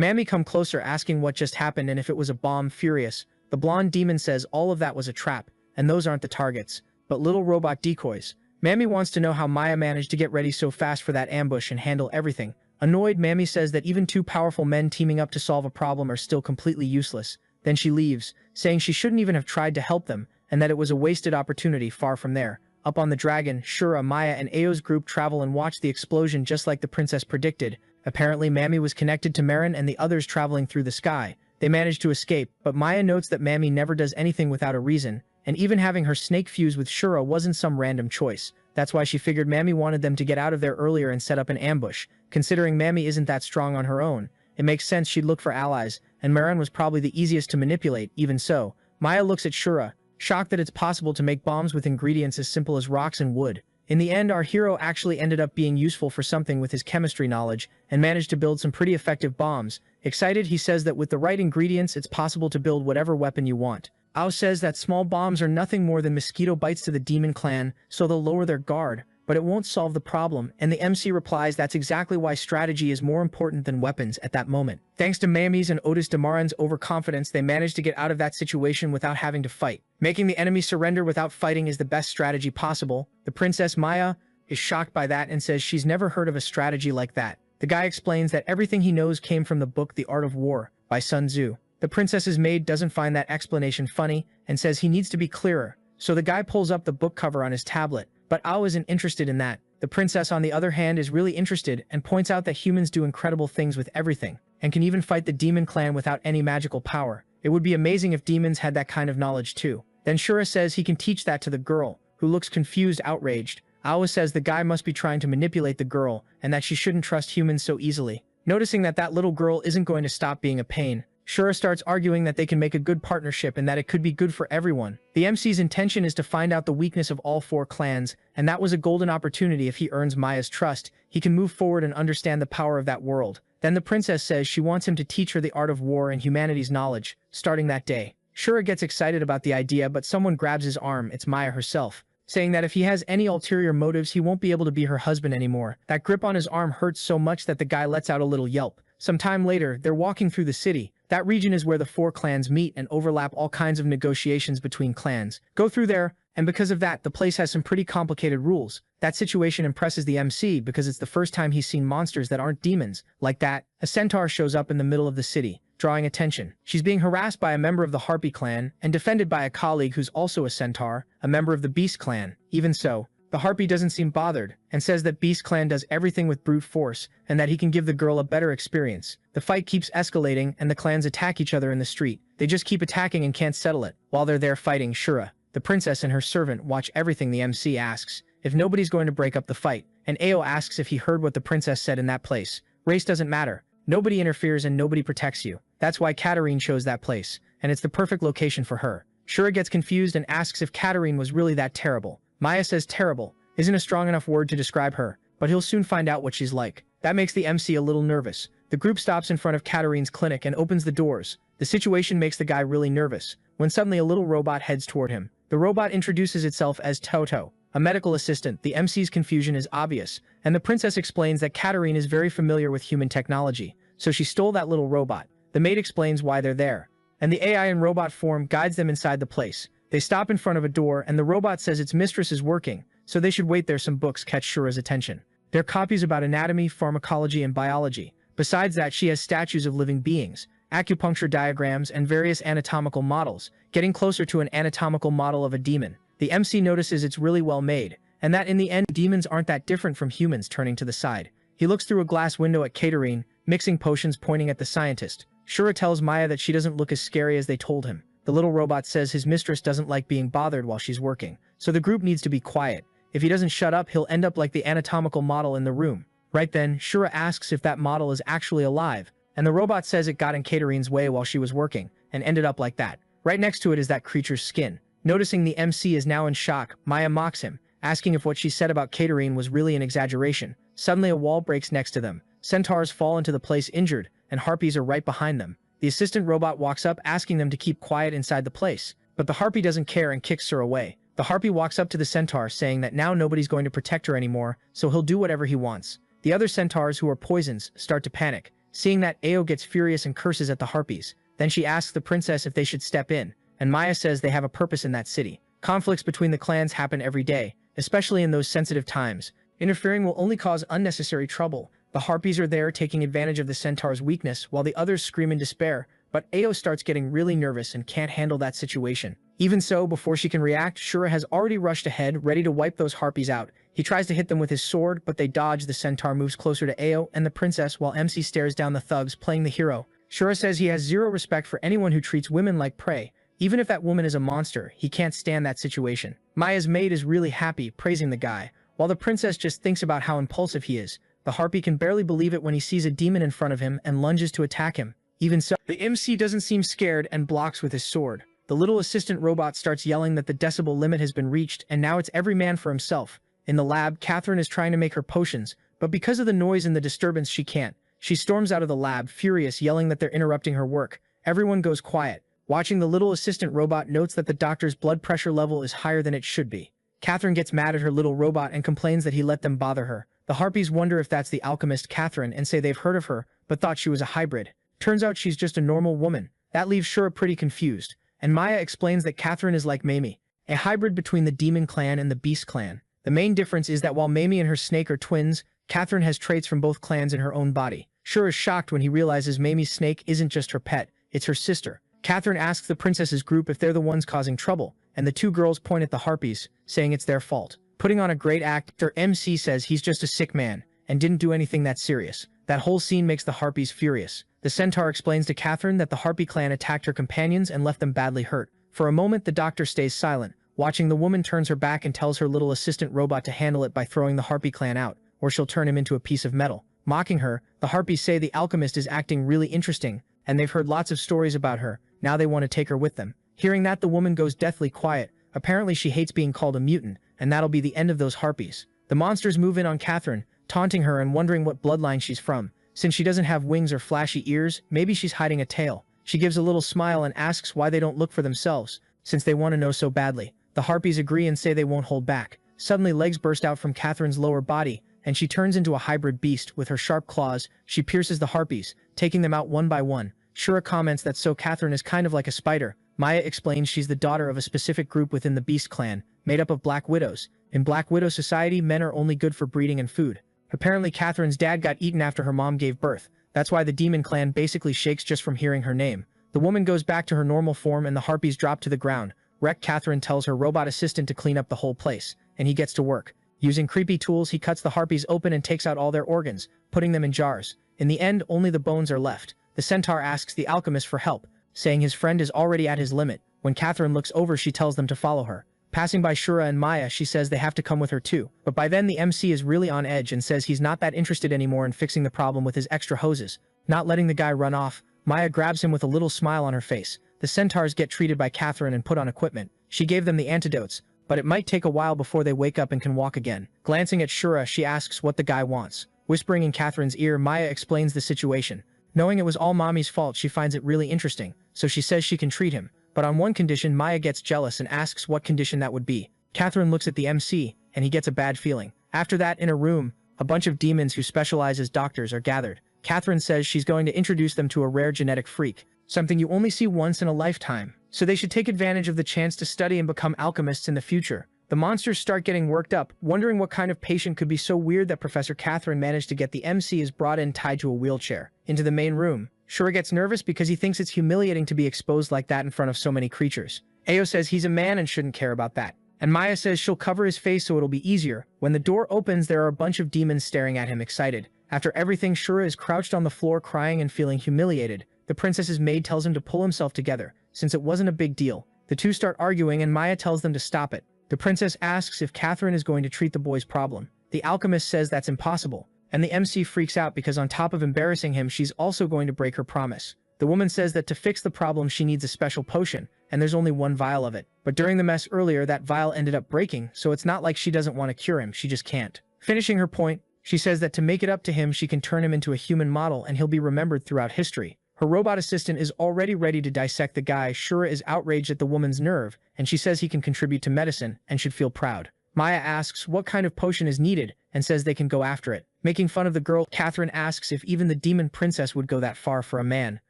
Mamie come closer, asking what just happened and if it was a bomb. Furious, the blonde demon says all of that was a trap, and those aren't the targets, but little robot decoys. Mamie wants to know how Maya managed to get ready so fast for that ambush and handle everything. Annoyed, Mamie says that even two powerful men teaming up to solve a problem are still completely useless. Then she leaves, saying she shouldn't even have tried to help them, and that it was a wasted opportunity. Far from there, up on the dragon, Shura, Maya, and Ao's group travel and watch the explosion just like the princess predicted. Apparently, Mamie was connected to Marin and the others traveling through the sky. They managed to escape, but Maya notes that Mamie never does anything without a reason, and even having her snake fuse with Shura wasn't some random choice. That's why she figured Mamie wanted them to get out of there earlier and set up an ambush. Considering Mamie isn't that strong on her own, it makes sense she'd look for allies, and Marin was probably the easiest to manipulate. Even so, Maya looks at Shura, shocked that it's possible to make bombs with ingredients as simple as rocks and wood. In the end, our hero actually ended up being useful for something with his chemistry knowledge and managed to build some pretty effective bombs. Excited, he says that with the right ingredients, it's possible to build whatever weapon you want. Ao says that small bombs are nothing more than mosquito bites to the demon clan, so they'll lower their guard, but it won't solve the problem, and the MC replies that's exactly why strategy is more important than weapons at that moment. Thanks to Mamie's and Otis Damaran's overconfidence, they managed to get out of that situation without having to fight. Making the enemy surrender without fighting is the best strategy possible. The princess Maya is shocked by that and says she's never heard of a strategy like that. The guy explains that everything he knows came from the book The Art of War by Sun Tzu. The princess's maid doesn't find that explanation funny and says he needs to be clearer, so the guy pulls up the book cover on his tablet. But Ao isn't interested in that. The princess, on the other hand, is really interested and points out that humans do incredible things with everything, and can even fight the demon clan without any magical power. It would be amazing if demons had that kind of knowledge too. Then Shura says he can teach that to the girl, who looks confused, outraged. Ao says the guy must be trying to manipulate the girl, and that she shouldn't trust humans so easily. Noticing that that little girl isn't going to stop being a pain, Shura starts arguing that they can make a good partnership and that it could be good for everyone. The MC's intention is to find out the weakness of all four clans, and that was a golden opportunity. If he earns Maya's trust, he can move forward and understand the power of that world. Then the princess says she wants him to teach her the art of war and humanity's knowledge, starting that day. Shura gets excited about the idea, but someone grabs his arm. It's Maya herself, saying that if he has any ulterior motives, he won't be able to be her husband anymore. That grip on his arm hurts so much that the guy lets out a little yelp. Some time later, they're walking through the city. That region is where the four clans meet and overlap. All kinds of negotiations between clans go through there. And because of that, the place has some pretty complicated rules. That situation impresses the MC because it's the first time he's seen monsters that aren't demons. Like that, a centaur shows up in the middle of the city, drawing attention. She's being harassed by a member of the Harpy clan and defended by a colleague who's also a centaur, a member of the Beast clan. Even so, the Harpy doesn't seem bothered and says that Beast clan does everything with brute force and that he can give the girl a better experience. The fight keeps escalating and the clans attack each other in the street. They just keep attacking and can't settle it. While they're there fighting, Shura, the princess, and her servant watch everything. The MC asks if nobody's going to break up the fight, and Ao asks if he heard what the princess said in that place. Race doesn't matter. Nobody interferes and nobody protects you. That's why Katarine chose that place, and it's the perfect location for her. Shura gets confused and asks if Katarine was really that terrible. Maya says terrible isn't a strong enough word to describe her, but he'll soon find out what she's like. That makes the MC a little nervous. The group stops in front of Katarine's clinic and opens the doors. The situation makes the guy really nervous, when suddenly a little robot heads toward him. The robot introduces itself as Toto, a medical assistant. The MC's confusion is obvious, and the princess explains that Katarine is very familiar with human technology, so she stole that little robot. The maid explains why they're there, and the AI in robot form guides them inside the place. They stop in front of a door, and the robot says its mistress is working, so they should wait there. Some books catch Shura's attention. They're copies about anatomy, pharmacology, and biology. Besides that, she has statues of living beings, acupuncture diagrams, and various anatomical models, getting closer to an anatomical model of a demon. The MC notices it's really well made, and that in the end, demons aren't that different from humans. Turning to the side, he looks through a glass window at Katarine, mixing potions, pointing at the scientist. Shura tells Maya that she doesn't look as scary as they told him. The little robot says his mistress doesn't like being bothered while she's working, so the group needs to be quiet. If he doesn't shut up, he'll end up like the anatomical model in the room. Right then, Shura asks if that model is actually alive, and the robot says it got in Katarine's way while she was working, and ended up like that. Right next to it is that creature's skin. Noticing the MC is now in shock, Maya mocks him, asking if what she said about Katarine was really an exaggeration. Suddenly a wall breaks next to them. Centaurs fall into the place injured, and harpies are right behind them. The assistant robot walks up asking them to keep quiet inside the place, but the harpy doesn't care and kicks her away. The harpy walks up to the centaur saying that now nobody's going to protect her anymore, so he'll do whatever he wants. The other centaurs, who are poisons, start to panic. Seeing that, Ao gets furious and curses at the harpies. Then she asks the princess if they should step in, and Maya says they have a purpose in that city. Conflicts between the clans happen every day, especially in those sensitive times. Interfering will only cause unnecessary trouble. The harpies are there taking advantage of the centaur's weakness while the others scream in despair, but Ao starts getting really nervous and can't handle that situation. Even so, before she can react, Shura has already rushed ahead, ready to wipe those harpies out. He tries to hit them with his sword, but they dodge. The centaur moves closer to Ao and the princess while MC stares down the thugs playing the hero. Shura says he has zero respect for anyone who treats women like prey. Even if that woman is a monster, he can't stand that situation. Maya's maid is really happy, praising the guy, while the princess just thinks about how impulsive he is. The harpy can barely believe it when he sees a demon in front of him and lunges to attack him. Even so, the MC doesn't seem scared and blocks with his sword. The little assistant robot starts yelling that the decibel limit has been reached and now it's every man for himself. In the lab, Catherine is trying to make her potions, but because of the noise and the disturbance she can't. She storms out of the lab, furious, yelling that they're interrupting her work. Everyone goes quiet. Watching, the little assistant robot notes that the doctor's blood pressure level is higher than it should be. Catherine gets mad at her little robot and complains that he let them bother her. The harpies wonder if that's the alchemist Catherine and say they've heard of her, but thought she was a hybrid. Turns out she's just a normal woman. That leaves Shura pretty confused, and Maya explains that Catherine is like Mamie, a hybrid between the Demon Clan and the Beast Clan. The main difference is that while Mamie and her snake are twins, Catherine has traits from both clans in her own body. Shura is shocked when he realizes Mamie's snake isn't just her pet, it's her sister. Catherine asks the princess's group if they're the ones causing trouble, and the two girls point at the harpies, saying it's their fault. Putting on a great act, their MC says he's just a sick man, and didn't do anything that serious. That whole scene makes the harpies furious. The centaur explains to Catherine that the harpy clan attacked her companions and left them badly hurt. For a moment, the doctor stays silent. Watching, the woman turns her back and tells her little assistant robot to handle it by throwing the harpy clan out, or she'll turn him into a piece of metal. Mocking her, the harpies say the alchemist is acting really interesting, and they've heard lots of stories about her. Now they want to take her with them. Hearing that, the woman goes deathly quiet. Apparently she hates being called a mutant, and that'll be the end of those harpies. The monsters move in on Catherine, taunting her and wondering what bloodline she's from. Since she doesn't have wings or flashy ears, maybe she's hiding a tail. She gives a little smile and asks why they don't look for themselves, since they want to know so badly. The harpies agree and say they won't hold back. Suddenly legs burst out from Catherine's lower body, and she turns into a hybrid beast. With her sharp claws, she pierces the harpies, taking them out one by one. Shura comments that so Catherine is kind of like a spider. Maya explains she's the daughter of a specific group within the Beast Clan, made up of Black Widows. In Black Widow society, men are only good for breeding and food. Apparently, Catherine's dad got eaten after her mom gave birth. That's why the demon clan basically shakes just from hearing her name. The woman goes back to her normal form and the harpies drop to the ground. Wrecked Catherine tells her robot assistant to clean up the whole place, and he gets to work. Using creepy tools, he cuts the harpies open and takes out all their organs, putting them in jars. In the end, only the bones are left. The centaur asks the alchemist for help, saying his friend is already at his limit. When Catherine looks over, she tells them to follow her. Passing by Shura and Maya, she says they have to come with her too. But by then the MC is really on edge and says he's not that interested anymore in fixing the problem with his extra hoses. Not letting the guy run off, Maya grabs him with a little smile on her face. The centaurs get treated by Catherine and put on equipment. She gave them the antidotes, but it might take a while before they wake up and can walk again. Glancing at Shura, she asks what the guy wants. Whispering in Catherine's ear, Maya explains the situation. Knowing it was all Mommy's fault, she finds it really interesting, so she says she can treat him. But on one condition, Maya gets jealous and asks what condition that would be. Catherine looks at the MC, and he gets a bad feeling. After that, in a room, a bunch of demons who specialize as doctors are gathered. Catherine says she's going to introduce them to a rare genetic freak, something you only see once in a lifetime, so they should take advantage of the chance to study and become alchemists in the future. The monsters start getting worked up, wondering what kind of patient could be so weird that Professor Catherine managed to get the MC is brought in tied to a wheelchair. Into the main room, Shura gets nervous because he thinks it's humiliating to be exposed like that in front of so many creatures. Ayo says he's a man and shouldn't care about that. And Maya says she'll cover his face so it'll be easier. When the door opens, there are a bunch of demons staring at him excited. After everything, Shura is crouched on the floor crying and feeling humiliated. The princess's maid tells him to pull himself together, since it wasn't a big deal. The two start arguing and Maya tells them to stop it. The princess asks if Catherine is going to treat the boy's problem. The alchemist says that's impossible, and the MC freaks out because on top of embarrassing him, she's also going to break her promise. The woman says that to fix the problem, she needs a special potion, and there's only one vial of it. But during the mess earlier, that vial ended up breaking, so it's not like she doesn't want to cure him, she just can't. Finishing her point, she says that to make it up to him, she can turn him into a human model and he'll be remembered throughout history. Her robot assistant is already ready to dissect the guy. Shura is outraged at the woman's nerve, and she says he can contribute to medicine and should feel proud. Maya asks what kind of potion is needed and says they can go after it. Making fun of the girl, Catherine asks if even the demon princess would go that far for a man.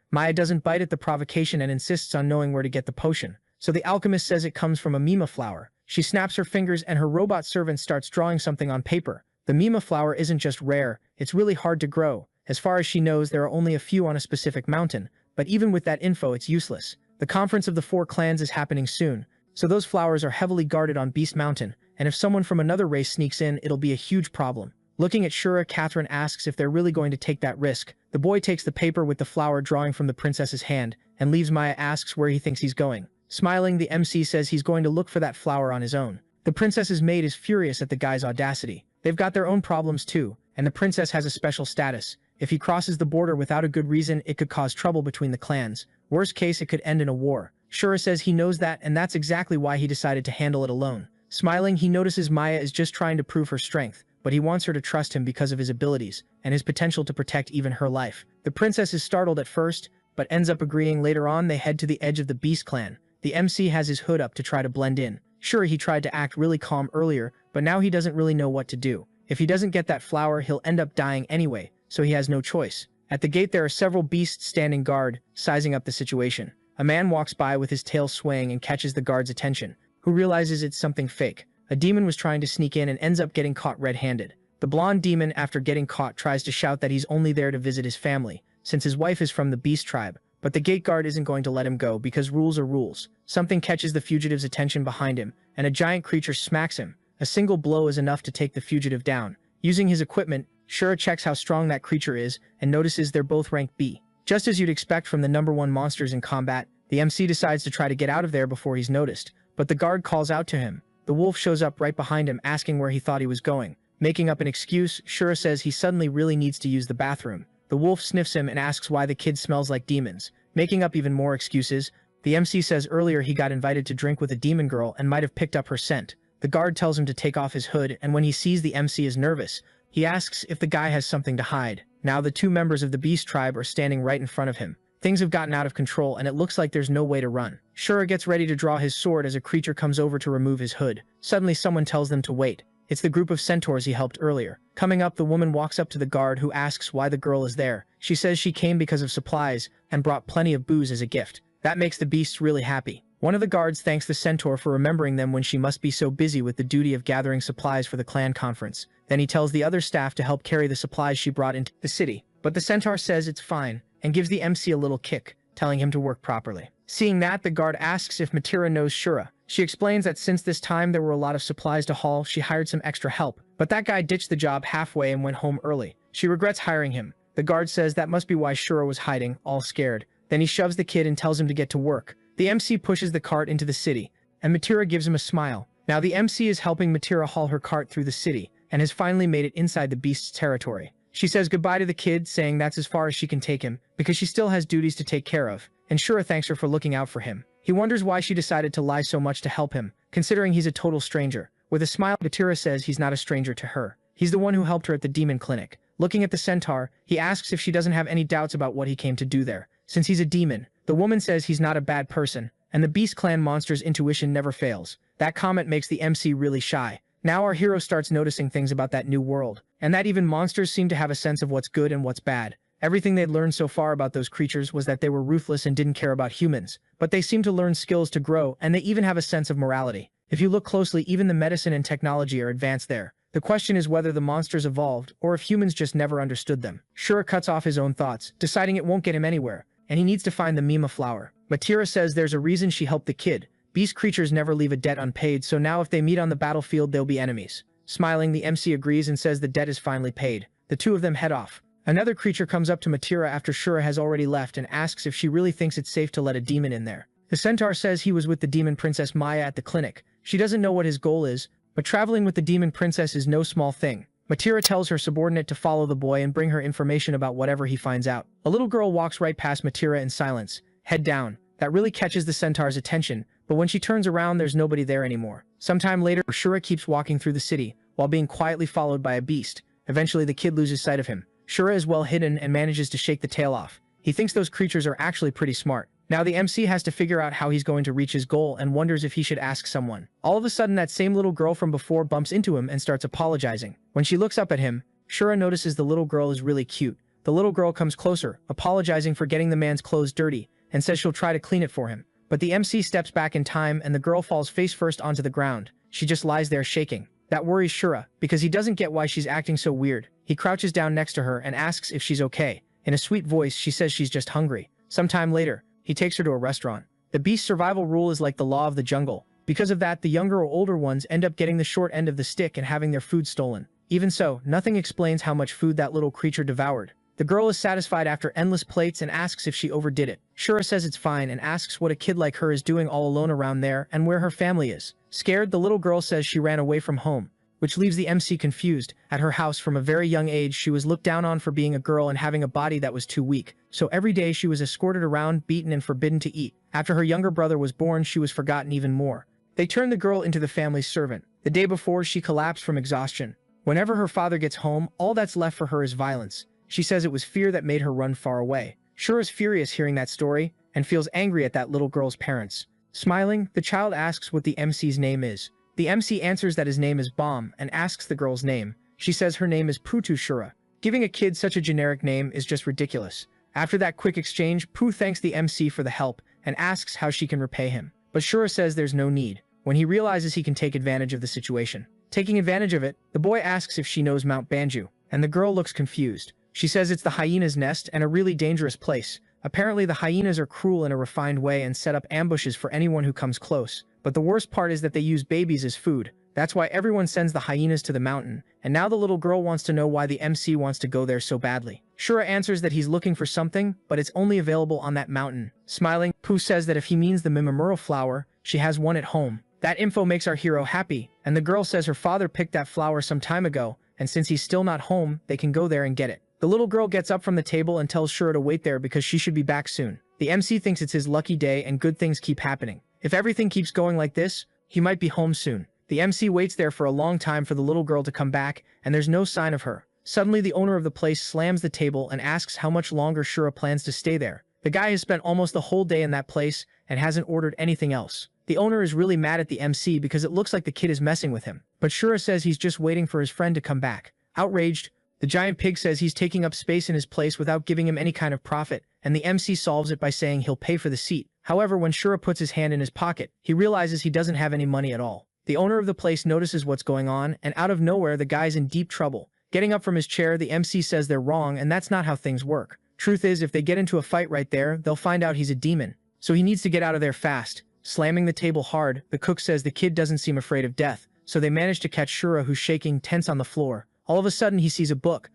Maya doesn't bite at the provocation and insists on knowing where to get the potion. So the alchemist says it comes from a mima flower. She snaps her fingers and her robot servant starts drawing something on paper. The mima flower isn't just rare, it's really hard to grow. As far as she knows, there are only a few on a specific mountain, but even with that info, it's useless. The conference of the 4 clans is happening soon, so those flowers are heavily guarded on Beast Mountain, and if someone from another race sneaks in, it'll be a huge problem. Looking at Shura, Catherine asks if they're really going to take that risk. The boy takes the paper with the flower drawing from the princess's hand, and leaves. Maya asks where he thinks he's going. Smiling, the MC says he's going to look for that flower on his own. The princess's maid is furious at the guy's audacity. They've got their own problems too, and the princess has a special status. If he crosses the border without a good reason, it could cause trouble between the clans. Worst case, it could end in a war. Shura says he knows that, and that's exactly why he decided to handle it alone. Smiling, he notices Maya is just trying to prove her strength, but he wants her to trust him because of his abilities and his potential to protect even her life. The princess is startled at first, but ends up agreeing. Later on, they head to the edge of the Beast clan. The MC has his hood up to try to blend in. Sure, he tried to act really calm earlier, but now he doesn't really know what to do. If he doesn't get that flower, he'll end up dying anyway, so he has no choice. At the gate, there are several beasts standing guard, sizing up the situation. A man walks by with his tail swaying and catches the guard's attention, who realizes it's something fake. A demon was trying to sneak in and ends up getting caught red-handed. The blonde demon, after getting caught, tries to shout that he's only there to visit his family, since his wife is from the beast tribe. But the gate guard isn't going to let him go because rules are rules. Something catches the fugitive's attention behind him, and a giant creature smacks him. A single blow is enough to take the fugitive down. Using his equipment, Shura checks how strong that creature is and notices they're both ranked B. Just as you'd expect from the #1 monsters in combat, the MC decides to try to get out of there before he's noticed, but the guard calls out to him. The wolf shows up right behind him, asking where he thought he was going. Making up an excuse, Shura says he suddenly really needs to use the bathroom. The wolf sniffs him and asks why the kid smells like demons. Making up even more excuses, the MC says earlier he got invited to drink with a demon girl and might have picked up her scent. The guard tells him to take off his hood, and when he sees the MC is nervous, he asks if the guy has something to hide. Now the 2 members of the beast tribe are standing right in front of him. Things have gotten out of control, and it looks like there's no way to run. Shura gets ready to draw his sword as a creature comes over to remove his hood. Suddenly someone tells them to wait. It's the group of centaurs he helped earlier. Coming up, the woman walks up to the guard, who asks why the girl is there. She says she came because of supplies and brought plenty of booze as a gift. That makes the beasts really happy. One of the guards thanks the centaur for remembering them when she must be so busy with the duty of gathering supplies for the clan conference. Then he tells the other staff to help carry the supplies she brought into the city. But the centaur says it's fine and gives the MC a little kick, telling him to work properly. Seeing that, the guard asks if Matira knows Shura. She explains that since this time there were a lot of supplies to haul, she hired some extra help. But that guy ditched the job halfway and went home early. She regrets hiring him. The guard says that must be why Shura was hiding, all scared. Then he shoves the kid and tells him to get to work. The MC pushes the cart into the city, and Matira gives him a smile. Now the MC is helping Matira haul her cart through the city, and has finally made it inside the beast's territory. She says goodbye to the kid, saying that's as far as she can take him, because she still has duties to take care of, and Shura thanks her for looking out for him. He wonders why she decided to lie so much to help him, considering he's a total stranger. With a smile, Matira says he's not a stranger to her. He's the one who helped her at the demon clinic. Looking at the centaur, he asks if she doesn't have any doubts about what he came to do there. Since he's a demon, the woman says he's not a bad person, and the Beast Clan monster's intuition never fails. That comment makes the MC really shy. Now our hero starts noticing things about that new world, and that even monsters seem to have a sense of what's good and what's bad. Everything they'd learned so far about those creatures was that they were ruthless and didn't care about humans, but they seem to learn skills to grow, and they even have a sense of morality. If you look closely, even the medicine and technology are advanced there. The question is whether the monsters evolved, or if humans just never understood them. Shura cuts off his own thoughts, deciding it won't get him anywhere, and he needs to find the Mima flower. Matira says there's a reason she helped the kid. Beast creatures never leave a debt unpaid, so now if they meet on the battlefield, they'll be enemies. Smiling, the MC agrees and says the debt is finally paid. The two of them head off. Another creature comes up to Matira after Shura has already left and asks if she really thinks it's safe to let a demon in there. The centaur says he was with the demon princess Maya at the clinic. She doesn't know what his goal is, but traveling with the demon princess is no small thing. Matira tells her subordinate to follow the boy and bring her information about whatever he finds out. A little girl walks right past Matira in silence, head down. That really catches the centaur's attention, but when she turns around, there's nobody there anymore. Sometime later, Shura keeps walking through the city, while being quietly followed by a beast. Eventually, the kid loses sight of him. Shura is well hidden and manages to shake the tail off. He thinks those creatures are actually pretty smart. Now the MC has to figure out how he's going to reach his goal and wonders if he should ask someone. All of a sudden, that same little girl from before bumps into him and starts apologizing. When she looks up at him, Shura notices the little girl is really cute. The little girl comes closer, apologizing for getting the man's clothes dirty, and says she'll try to clean it for him. But the MC steps back in time and the girl falls face first onto the ground. She just lies there shaking. That worries Shura, because he doesn't get why she's acting so weird. He crouches down next to her and asks if she's okay. In a sweet voice, she says she's just hungry. Sometime later, he takes her to a restaurant. The beast's survival rule is like the law of the jungle. Because of that, the younger or older ones end up getting the short end of the stick and having their food stolen. Even so, nothing explains how much food that little creature devoured. The girl is satisfied after endless plates and asks if she overdid it. Shura says it's fine and asks what a kid like her is doing all alone around there and where her family is. Scared, the little girl says she ran away from home, which leaves the MC confused. At her house from a very young age, she was looked down on for being a girl and having a body that was too weak. So every day she was escorted around, beaten, and forbidden to eat. After her younger brother was born, she was forgotten even more. They turned the girl into the family's servant. The day before, she collapsed from exhaustion. Whenever her father gets home, all that's left for her is violence. She says it was fear that made her run far away. Shura is furious hearing that story and feels angry at that little girl's parents. Smiling, the child asks what the MC's name is. The MC answers that his name is Bomb and asks the girl's name. She says her name is Putu Shura. Giving a kid such a generic name is just ridiculous. After that quick exchange, Pooh thanks the MC for the help and asks how she can repay him. But Shura says there's no need, when he realizes he can take advantage of the situation. Taking advantage of it, the boy asks if she knows Mount Banju, and the girl looks confused. She says it's the hyena's nest and a really dangerous place. Apparently the hyenas are cruel in a refined way and set up ambushes for anyone who comes close. But the worst part is that they use babies as food. That's why everyone sends the hyenas to the mountain. And now the little girl wants to know why the MC wants to go there so badly. Shura answers that he's looking for something, but it's only available on that mountain. Smiling, Pooh says that if he means the Mimamura flower, she has one at home. That info makes our hero happy, and the girl says her father picked that flower some time ago, and since he's still not home, they can go there and get it. The little girl gets up from the table and tells Shura to wait there because she should be back soon. The MC thinks it's his lucky day and good things keep happening. If everything keeps going like this, he might be home soon. The MC waits there for a long time for the little girl to come back, and there's no sign of her. Suddenly, the owner of the place slams the table and asks how much longer Shura plans to stay there. The guy has spent almost the whole day in that place and hasn't ordered anything else. The owner is really mad at the MC because it looks like the kid is messing with him. But Shura says he's just waiting for his friend to come back. Outraged, the giant pig says he's taking up space in his place without giving him any kind of profit, and the MC solves it by saying he'll pay for the seat. However, when Shura puts his hand in his pocket, he realizes he doesn't have any money at all. The owner of the place notices what's going on, and out of nowhere, the guy's in deep trouble. Getting up from his chair, the MC says they're wrong, and that's not how things work. Truth is, if they get into a fight right there, they'll find out he's a demon. So he needs to get out of there fast. Slamming the table hard, the cook says the kid doesn't seem afraid of death, so they manage to catch Shura, who's shaking, tense on the floor. All of a sudden, he sees a book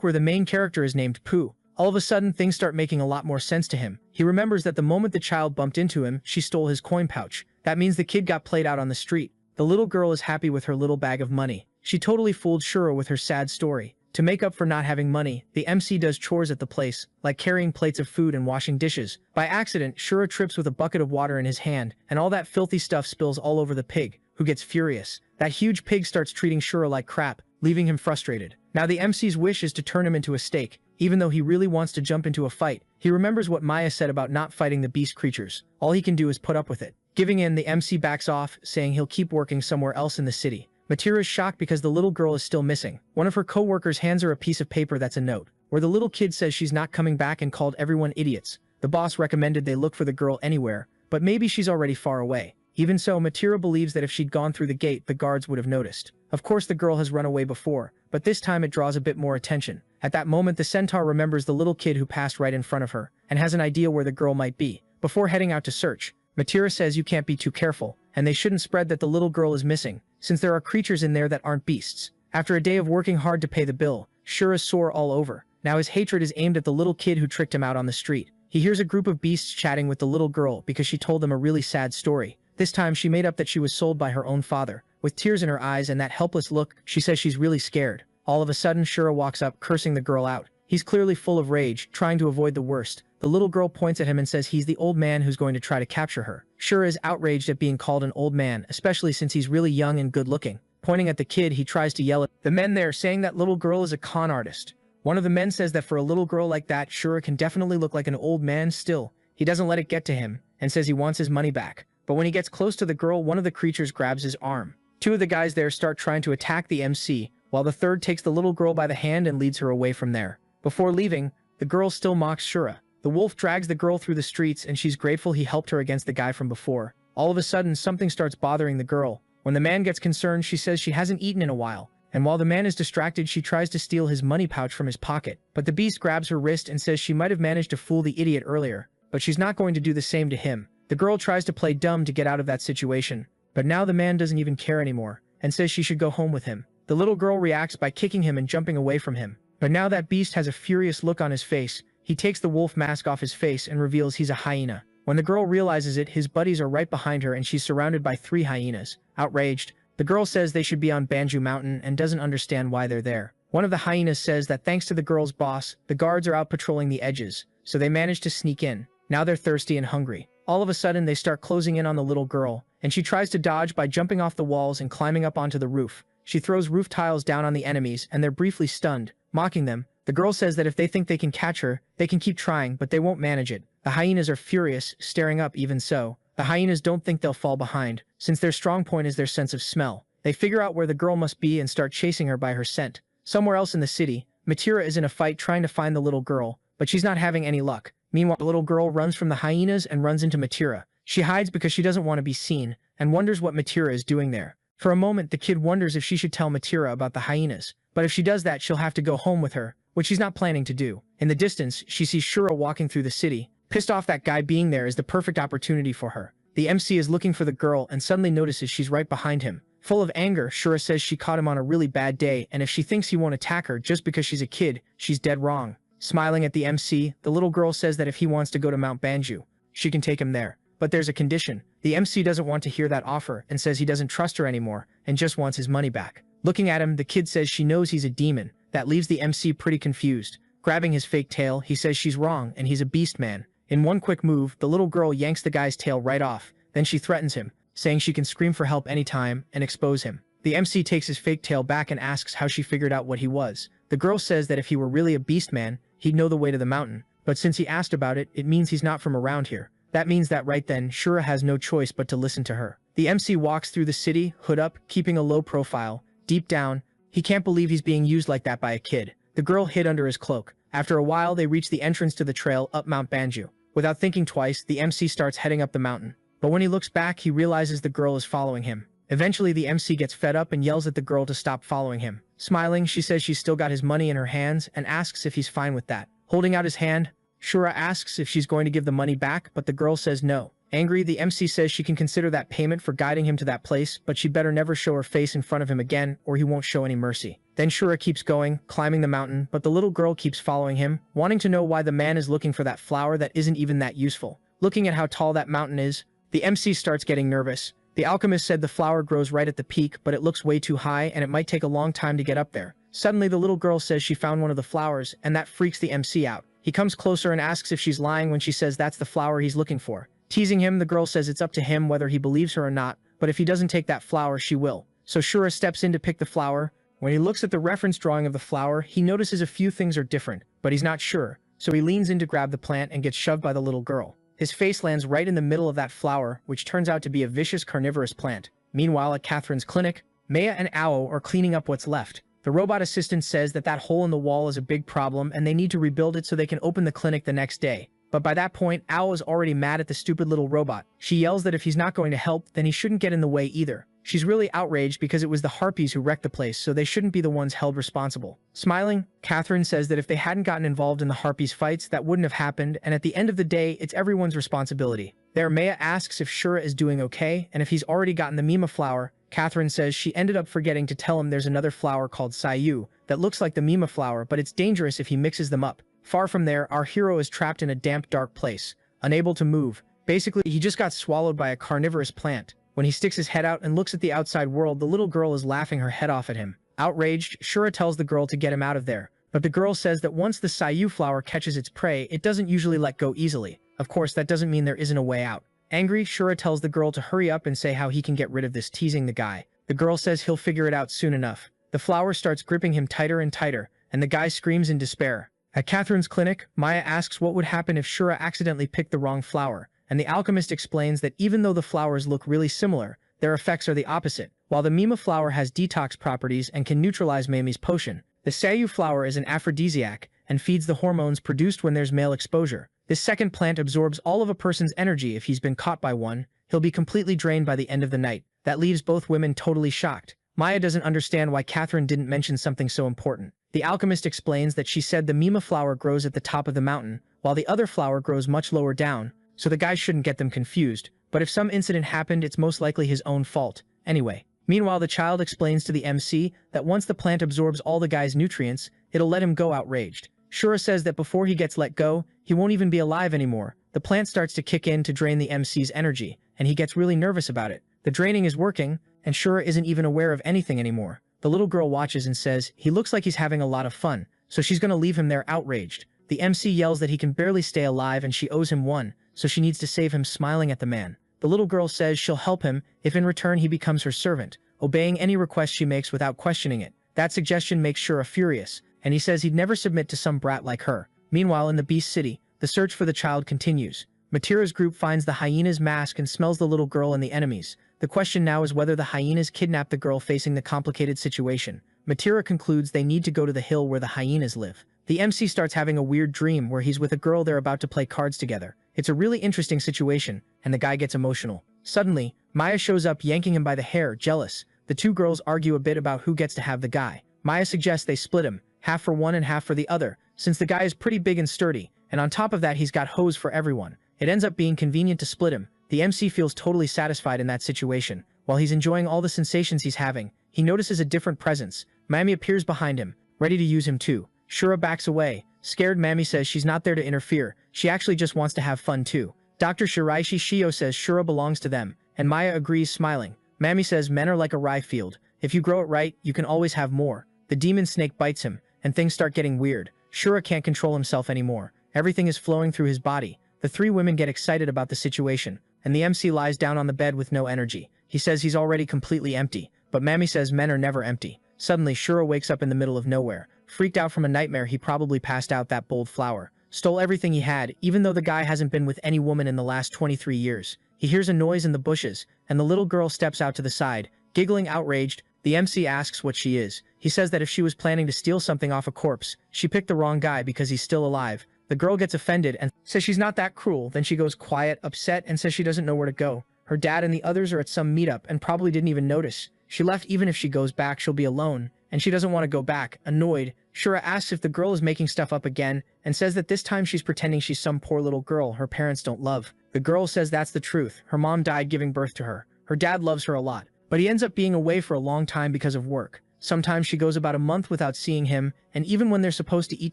where the main character is named Pooh. All of a sudden, things start making a lot more sense to him. He remembers that the moment the child bumped into him, she stole his coin pouch. That means the kid got played out on the street. The little girl is happy with her little bag of money. She totally fooled Shura with her sad story. To make up for not having money, the MC does chores at the place, like carrying plates of food and washing dishes. By accident, Shura trips with a bucket of water in his hand, and all that filthy stuff spills all over the pig, who gets furious. That huge pig starts treating Shura like crap, leaving him frustrated. Now the MC's wish is to turn him into a steak. Even though he really wants to jump into a fight, he remembers what Maya said about not fighting the beast creatures. All he can do is put up with it. Giving in, the MC backs off, saying he'll keep working somewhere else in the city. Matira is shocked because the little girl is still missing. One of her co-workers hands her a piece of paper that's a note, where the little kid says she's not coming back and called everyone idiots. The boss recommended they look for the girl anywhere, but maybe she's already far away. Even so, Matira believes that if she'd gone through the gate, the guards would have noticed. Of course, the girl has run away before, but this time it draws a bit more attention. At that moment, the centaur remembers the little kid who passed right in front of her, and has an idea where the girl might be. Before heading out to search, Matira says you can't be too careful, and they shouldn't spread that the little girl is missing, since there are creatures in there that aren't beasts. After a day of working hard to pay the bill, Shura's sore all over. Now his hatred is aimed at the little kid who tricked him out on the street. He hears a group of beasts chatting with the little girl because she told them a really sad story. This time she made up that she was sold by her own father. With tears in her eyes and that helpless look, she says she's really scared. All of a sudden, Shura walks up, cursing the girl out. He's clearly full of rage, trying to avoid the worst. The little girl points at him and says he's the old man who's going to try to capture her. Shura is outraged at being called an old man, especially since he's really young and good-looking. Pointing at the kid, he tries to yell at the men there, saying that little girl is a con artist. One of the men says that for a little girl like that, Shura can definitely look like an old man still. He doesn't let it get to him, and says he wants his money back. But when he gets close to the girl, one of the creatures grabs his arm. Two of the guys there start trying to attack the MC, while the third takes the little girl by the hand and leads her away from there. Before leaving, the girl still mocks Shura. The wolf drags the girl through the streets, and she's grateful he helped her against the guy from before. All of a sudden, something starts bothering the girl. When the man gets concerned, she says she hasn't eaten in a while. And while the man is distracted, she tries to steal his money pouch from his pocket. But the beast grabs her wrist and says she might have managed to fool the idiot earlier, but she's not going to do the same to him. The girl tries to play dumb to get out of that situation, but now the man doesn't even care anymore, and says she should go home with him. The little girl reacts by kicking him and jumping away from him. But now that beast has a furious look on his face. He takes the wolf mask off his face and reveals he's a hyena. When the girl realizes it, his buddies are right behind her and she's surrounded by 3 hyenas. Outraged, the girl says they should be on Banju Mountain and doesn't understand why they're there. One of the hyenas says that thanks to the girl's boss, the guards are out patrolling the edges, so they manage to sneak in. Now they're thirsty and hungry. All of a sudden, they start closing in on the little girl, and she tries to dodge by jumping off the walls and climbing up onto the roof. She throws roof tiles down on the enemies, and they're briefly stunned. Mocking them, the girl says that if they think they can catch her, they can keep trying, but they won't manage it. The hyenas are furious, staring up. Even so, the hyenas don't think they'll fall behind, since their strong point is their sense of smell. They figure out where the girl must be and start chasing her by her scent. Somewhere else in the city, Matira is in a fight trying to find the little girl, but she's not having any luck. Meanwhile, the little girl runs from the hyenas and runs into Matira. She hides because she doesn't want to be seen, and wonders what Matira is doing there. For a moment, the kid wonders if she should tell Matira about the hyenas, but if she does that, she'll have to go home with her, which she's not planning to do. In the distance, she sees Shura walking through the city. Pissed off that guy being there is the perfect opportunity for her. The MC is looking for the girl and suddenly notices she's right behind him. Full of anger, Shura says she caught him on a really bad day, and if she thinks he won't attack her just because she's a kid, she's dead wrong. Smiling at the MC, the little girl says that if he wants to go to Mount Banju, she can take him there. But there's a condition. The MC doesn't want to hear that offer and says he doesn't trust her anymore and just wants his money back. Looking at him, the kid says she knows he's a demon. That leaves the MC pretty confused. Grabbing his fake tail, he says she's wrong and he's a beast man. In one quick move, the little girl yanks the guy's tail right off. Then she threatens him, saying she can scream for help anytime and expose him. The MC takes his fake tail back and asks how she figured out what he was. The girl says that if he were really a beast man, he'd know the way to the mountain, but since he asked about it, it means he's not from around here. That means that right then, Shura has no choice but to listen to her. The MC walks through the city, hood up, keeping a low profile. Deep down, he can't believe he's being used like that by a kid. The girl hid under his cloak. After a while, they reach the entrance to the trail up Mount Banju. Without thinking twice, the MC starts heading up the mountain. But when he looks back, he realizes the girl is following him. Eventually, the MC gets fed up and yells at the girl to stop following him. Smiling, she says she's still got his money in her hands and asks if he's fine with that. Holding out his hand, Shura asks if she's going to give the money back, but the girl says no. Angry, the MC says she can consider that payment for guiding him to that place, but she'd better never show her face in front of him again, or he won't show any mercy. Then Shura keeps going, climbing the mountain, but the little girl keeps following him, wanting to know why the man is looking for that flower that isn't even that useful. Looking at how tall that mountain is, the MC starts getting nervous. The alchemist said the flower grows right at the peak, but it looks way too high and it might take a long time to get up there. Suddenly, the little girl says she found one of the flowers, and that freaks the MC out. He comes closer and asks if she's lying when she says that's the flower he's looking for. Teasing him, the girl says it's up to him whether he believes her or not, but if he doesn't take that flower, she will. So Shura steps in to pick the flower. When he looks at the reference drawing of the flower, he notices a few things are different, but he's not sure, so he leans in to grab the plant and gets shoved by the little girl. His face lands right in the middle of that flower, which turns out to be a vicious carnivorous plant. Meanwhile, at Catherine's clinic, Maya and Ao are cleaning up what's left. The robot assistant says that hole in the wall is a big problem and they need to rebuild it so they can open the clinic the next day. But by that point, Ao is already mad at the stupid little robot. She yells that if he's not going to help, then he shouldn't get in the way either. She's really outraged because it was the harpies who wrecked the place, so they shouldn't be the ones held responsible. Smiling, Catherine says that if they hadn't gotten involved in the harpies fights, that wouldn't have happened, and at the end of the day, it's everyone's responsibility. There, Maya asks if Shura is doing okay, and if he's already gotten the Mima flower. Catherine says she ended up forgetting to tell him there's another flower called Sayu that looks like the Mima flower, but it's dangerous if he mixes them up. Far from there, our hero is trapped in a damp, dark place, unable to move. Basically, he just got swallowed by a carnivorous plant. When he sticks his head out and looks at the outside world, the little girl is laughing her head off at him. Outraged, Shura tells the girl to get him out of there. But the girl says that once the Sayu flower catches its prey, it doesn't usually let go easily. Of course, that doesn't mean there isn't a way out. Angry, Shura tells the girl to hurry up and say how he can get rid of this, teasing the guy. The girl says he'll figure it out soon enough. The flower starts gripping him tighter and tighter, and the guy screams in despair. At Catherine's clinic, Maya asks what would happen if Shura accidentally picked the wrong flower, and the alchemist explains that even though the flowers look really similar, their effects are the opposite. While the Mima flower has detox properties and can neutralize Mami's potion, the Sayu flower is an aphrodisiac and feeds the hormones produced when there's male exposure. This second plant absorbs all of a person's energy. If he's been caught by one, he'll be completely drained by the end of the night. That leaves both women totally shocked. Maya doesn't understand why Catherine didn't mention something so important. The alchemist explains that she said the Mima flower grows at the top of the mountain, while the other flower grows much lower down, so the guys shouldn't get them confused. But if some incident happened, it's most likely his own fault. Anyway. Meanwhile, the child explains to the MC that once the plant absorbs all the guy's nutrients, it'll let him go outraged. Shura says that before he gets let go, he won't even be alive anymore. The plant starts to kick in to drain the MC's energy, and he gets really nervous about it. The draining is working, and Shura isn't even aware of anything anymore. The little girl watches and says he looks like he's having a lot of fun, so she's gonna leave him there outraged. The MC yells that he can barely stay alive and she owes him one, so she needs to save him, smiling at the man. The little girl says she'll help him if in return he becomes her servant, obeying any request she makes without questioning it. That suggestion makes Shura furious, and he says he'd never submit to some brat like her. Meanwhile, in the Beast City, the search for the child continues. Matira's group finds the hyena's mask and smells the little girl and the enemies. The question now is whether the hyenas kidnapped the girl, facing the complicated situation. Matira concludes they need to go to the hill where the hyenas live. The MC starts having a weird dream where he's with a girl they're about to play cards together. It's a really interesting situation, and the guy gets emotional. Suddenly, Maya shows up, yanking him by the hair, jealous. The two girls argue a bit about who gets to have the guy. Maya suggests they split him, half for one and half for the other, since the guy is pretty big and sturdy, and on top of that he's got hose for everyone. It ends up being convenient to split him. The MC feels totally satisfied in that situation. While he's enjoying all the sensations he's having, he notices a different presence. Mami appears behind him, ready to use him too. Shura backs away. Scared, Mami says she's not there to interfere, she actually just wants to have fun too. Dr. Shiraishi Shio says Shura belongs to them, and Maya agrees, smiling. Mami says men are like a rye field. If you grow it right, you can always have more. The demon snake bites him, and things start getting weird. Shura can't control himself anymore. Everything is flowing through his body. The three women get excited about the situation, and the MC lies down on the bed with no energy. He says he's already completely empty, but Mami says men are never empty. Suddenly, Shura wakes up in the middle of nowhere. Freaked out from a nightmare, he probably passed out. That bold flower stole everything he had, even though the guy hasn't been with any woman in the last 23 years. He hears a noise in the bushes, and the little girl steps out to the side, giggling outraged. The MC asks what she is. He says that if she was planning to steal something off a corpse, she picked the wrong guy because he's still alive. The girl gets offended and says she's not that cruel. Then she goes quiet, upset, and says she doesn't know where to go. Her dad and the others are at some meetup and probably didn't even notice. She left. Even if she goes back, she'll be alone, and she doesn't want to go back. Annoyed, Shura asks if the girl is making stuff up again and says that this time she's pretending she's some poor little girl her parents don't love. The girl says that's the truth. Her mom died giving birth to her. Her dad loves her a lot, but he ends up being away for a long time because of work. Sometimes she goes about a month without seeing him, and even when they're supposed to eat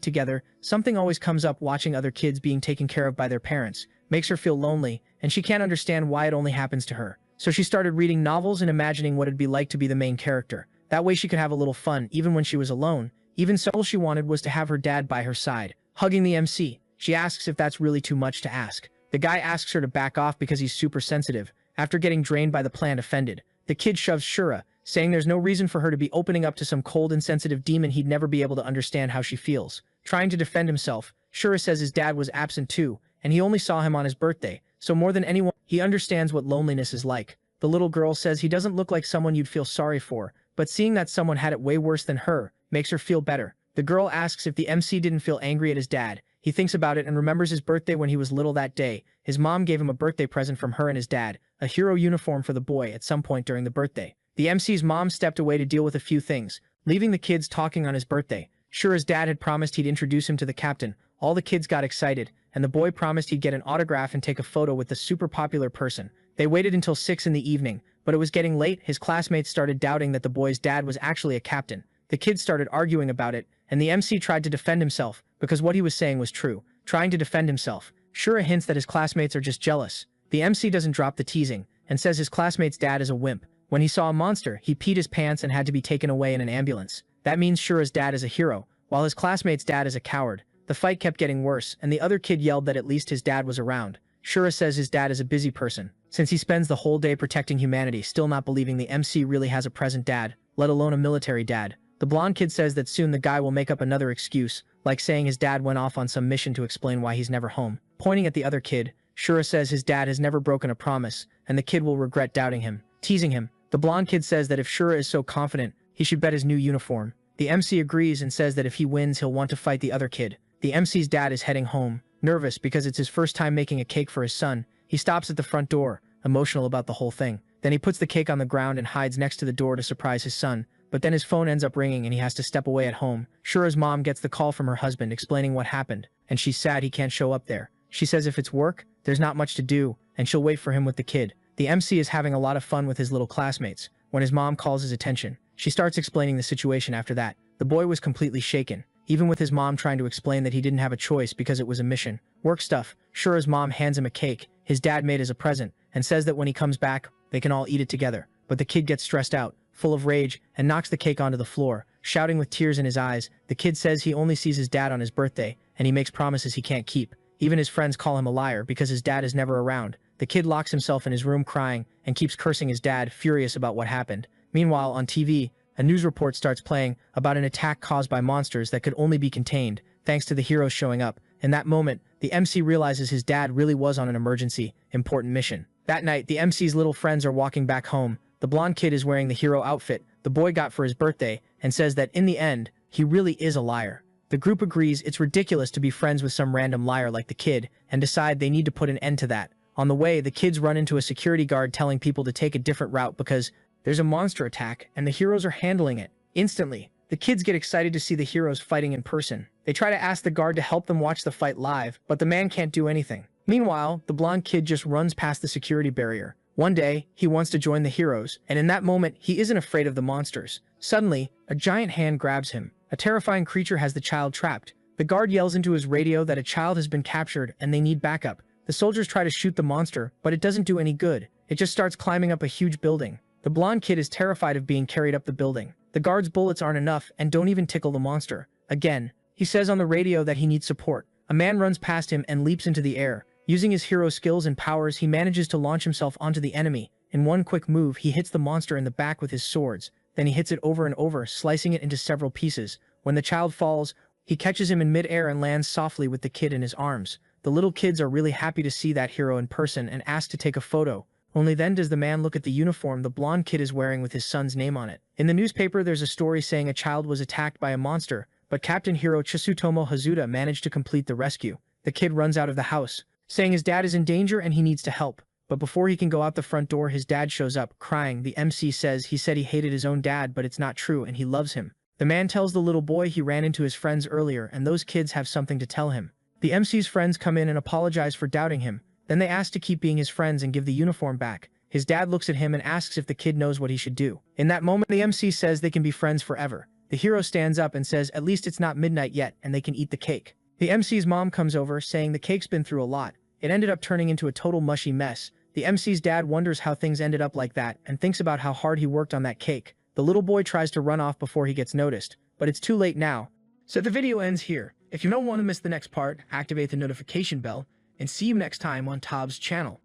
together, something always comes up. Watching other kids being taken care of by their parents makes her feel lonely, and she can't understand why it only happens to her. So she started reading novels and imagining what it'd be like to be the main character. That way she could have a little fun even when she was alone. Even so, all she wanted was to have her dad by her side, hugging the MC. She asks if that's really too much to ask. The guy asks her to back off because he's super sensitive. After getting drained by the plant offended, the kid shoves Shura, saying there's no reason for her to be opening up to some cold and sensitive demon. He'd never be able to understand how she feels. Trying to defend himself, Shura says his dad was absent too, and he only saw him on his birthday, so more than anyone, he understands what loneliness is like. The little girl says he doesn't look like someone you'd feel sorry for, but seeing that someone had it way worse than her makes her feel better. The girl asks if the MC didn't feel angry at his dad. He thinks about it and remembers his birthday when he was little that day. His mom gave him a birthday present from her and his dad, a hero uniform for the boy at some point during the birthday. The MC's mom stepped away to deal with a few things, leaving the kids talking on his birthday. Shura's dad had promised he'd introduce him to the captain. All the kids got excited, and the boy promised he'd get an autograph and take a photo with the super popular person. They waited until 6 in the evening, but it was getting late. His classmates started doubting that the boy's dad was actually a captain. The kids started arguing about it, and the MC tried to defend himself because what he was saying was true. Trying to defend himself, Shura hints that his classmates are just jealous. The MC doesn't drop the teasing and says his classmate's dad is a wimp. When he saw a monster, he peed his pants and had to be taken away in an ambulance. That means Shura's dad is a hero, while his classmate's dad is a coward. The fight kept getting worse, and the other kid yelled that at least his dad was around. Shura says his dad is a busy person, since he spends the whole day protecting humanity, still not believing the MC really has a present dad, let alone a military dad. The blonde kid says that soon the guy will make up another excuse, like saying his dad went off on some mission to explain why he's never home. Pointing at the other kid, Shura says his dad has never broken a promise, and the kid will regret doubting him. Teasing him, the blonde kid says that if Shura is so confident, he should bet his new uniform. The MC agrees and says that if he wins, he'll want to fight the other kid. The MC's dad is heading home, nervous because it's his first time making a cake for his son. He stops at the front door, emotional about the whole thing. Then he puts the cake on the ground and hides next to the door to surprise his son. But then his phone ends up ringing and he has to step away at home. Shura's mom gets the call from her husband explaining what happened, and she's sad he can't show up there. She says if it's work, there's not much to do, and she'll wait for him with the kid. The MC is having a lot of fun with his little classmates when his mom calls his attention. She starts explaining the situation after that. The boy was completely shaken, even with his mom trying to explain that he didn't have a choice because it was a mission. Work stuff. Shura's mom hands him a cake his dad made as a present and says that when he comes back, they can all eat it together. But the kid gets stressed out, full of rage, and knocks the cake onto the floor, shouting with tears in his eyes. The kid says he only sees his dad on his birthday, and he makes promises he can't keep. Even his friends call him a liar because his dad is never around. The kid locks himself in his room crying and keeps cursing his dad, furious about what happened. Meanwhile, on TV, a news report starts playing about an attack caused by monsters that could only be contained, thanks to the heroes showing up. In that moment, the MC realizes his dad really was on an emergency, important mission. That night, the MC's little friends are walking back home. The blonde kid is wearing the hero outfit the boy got for his birthday and says that in the end, he really is a liar. The group agrees it's ridiculous to be friends with some random liar like the kid and decide they need to put an end to that. On the way, the kids run into a security guard telling people to take a different route because there's a monster attack and the heroes are handling it. Instantly, the kids get excited to see the heroes fighting in person. They try to ask the guard to help them watch the fight live, but the man can't do anything. Meanwhile, the blonde kid just runs past the security barrier. One day, he wants to join the heroes, and in that moment, he isn't afraid of the monsters. Suddenly, a giant hand grabs him. A terrifying creature has the child trapped. The guard yells into his radio that a child has been captured and they need backup. The soldiers try to shoot the monster, but it doesn't do any good. It just starts climbing up a huge building. The blonde kid is terrified of being carried up the building. The guard's bullets aren't enough and don't even tickle the monster. Again, he says on the radio that he needs support. A man runs past him and leaps into the air. Using his hero skills and powers, he manages to launch himself onto the enemy. In one quick move, he hits the monster in the back with his swords. Then he hits it over and over, slicing it into several pieces. When the child falls, he catches him in mid-air and lands softly with the kid in his arms. The little kids are really happy to see that hero in person and ask to take a photo. Only then does the man look at the uniform the blonde kid is wearing with his son's name on it. In the newspaper, there's a story saying a child was attacked by a monster, but Captain Hero Chisutomo Hazuda managed to complete the rescue. The kid runs out of the house, saying his dad is in danger and he needs to help. But before he can go out the front door, his dad shows up, crying. The MC says he said he hated his own dad, but it's not true and he loves him. The man tells the little boy he ran into his friends earlier and those kids have something to tell him. The MC's friends come in and apologize for doubting him. Then they ask to keep being his friends and give the uniform back. His dad looks at him and asks if the kid knows what he should do. In that moment, the MC says they can be friends forever. The hero stands up and says at least it's not midnight yet and they can eat the cake. The MC's mom comes over, saying the cake's been through a lot. It ended up turning into a total mushy mess. The MC's dad wonders how things ended up like that and thinks about how hard he worked on that cake. The little boy tries to run off before he gets noticed, but it's too late now. So the video ends here. If you don't want to miss the next part, activate the notification bell, and see you next time on Tob's channel.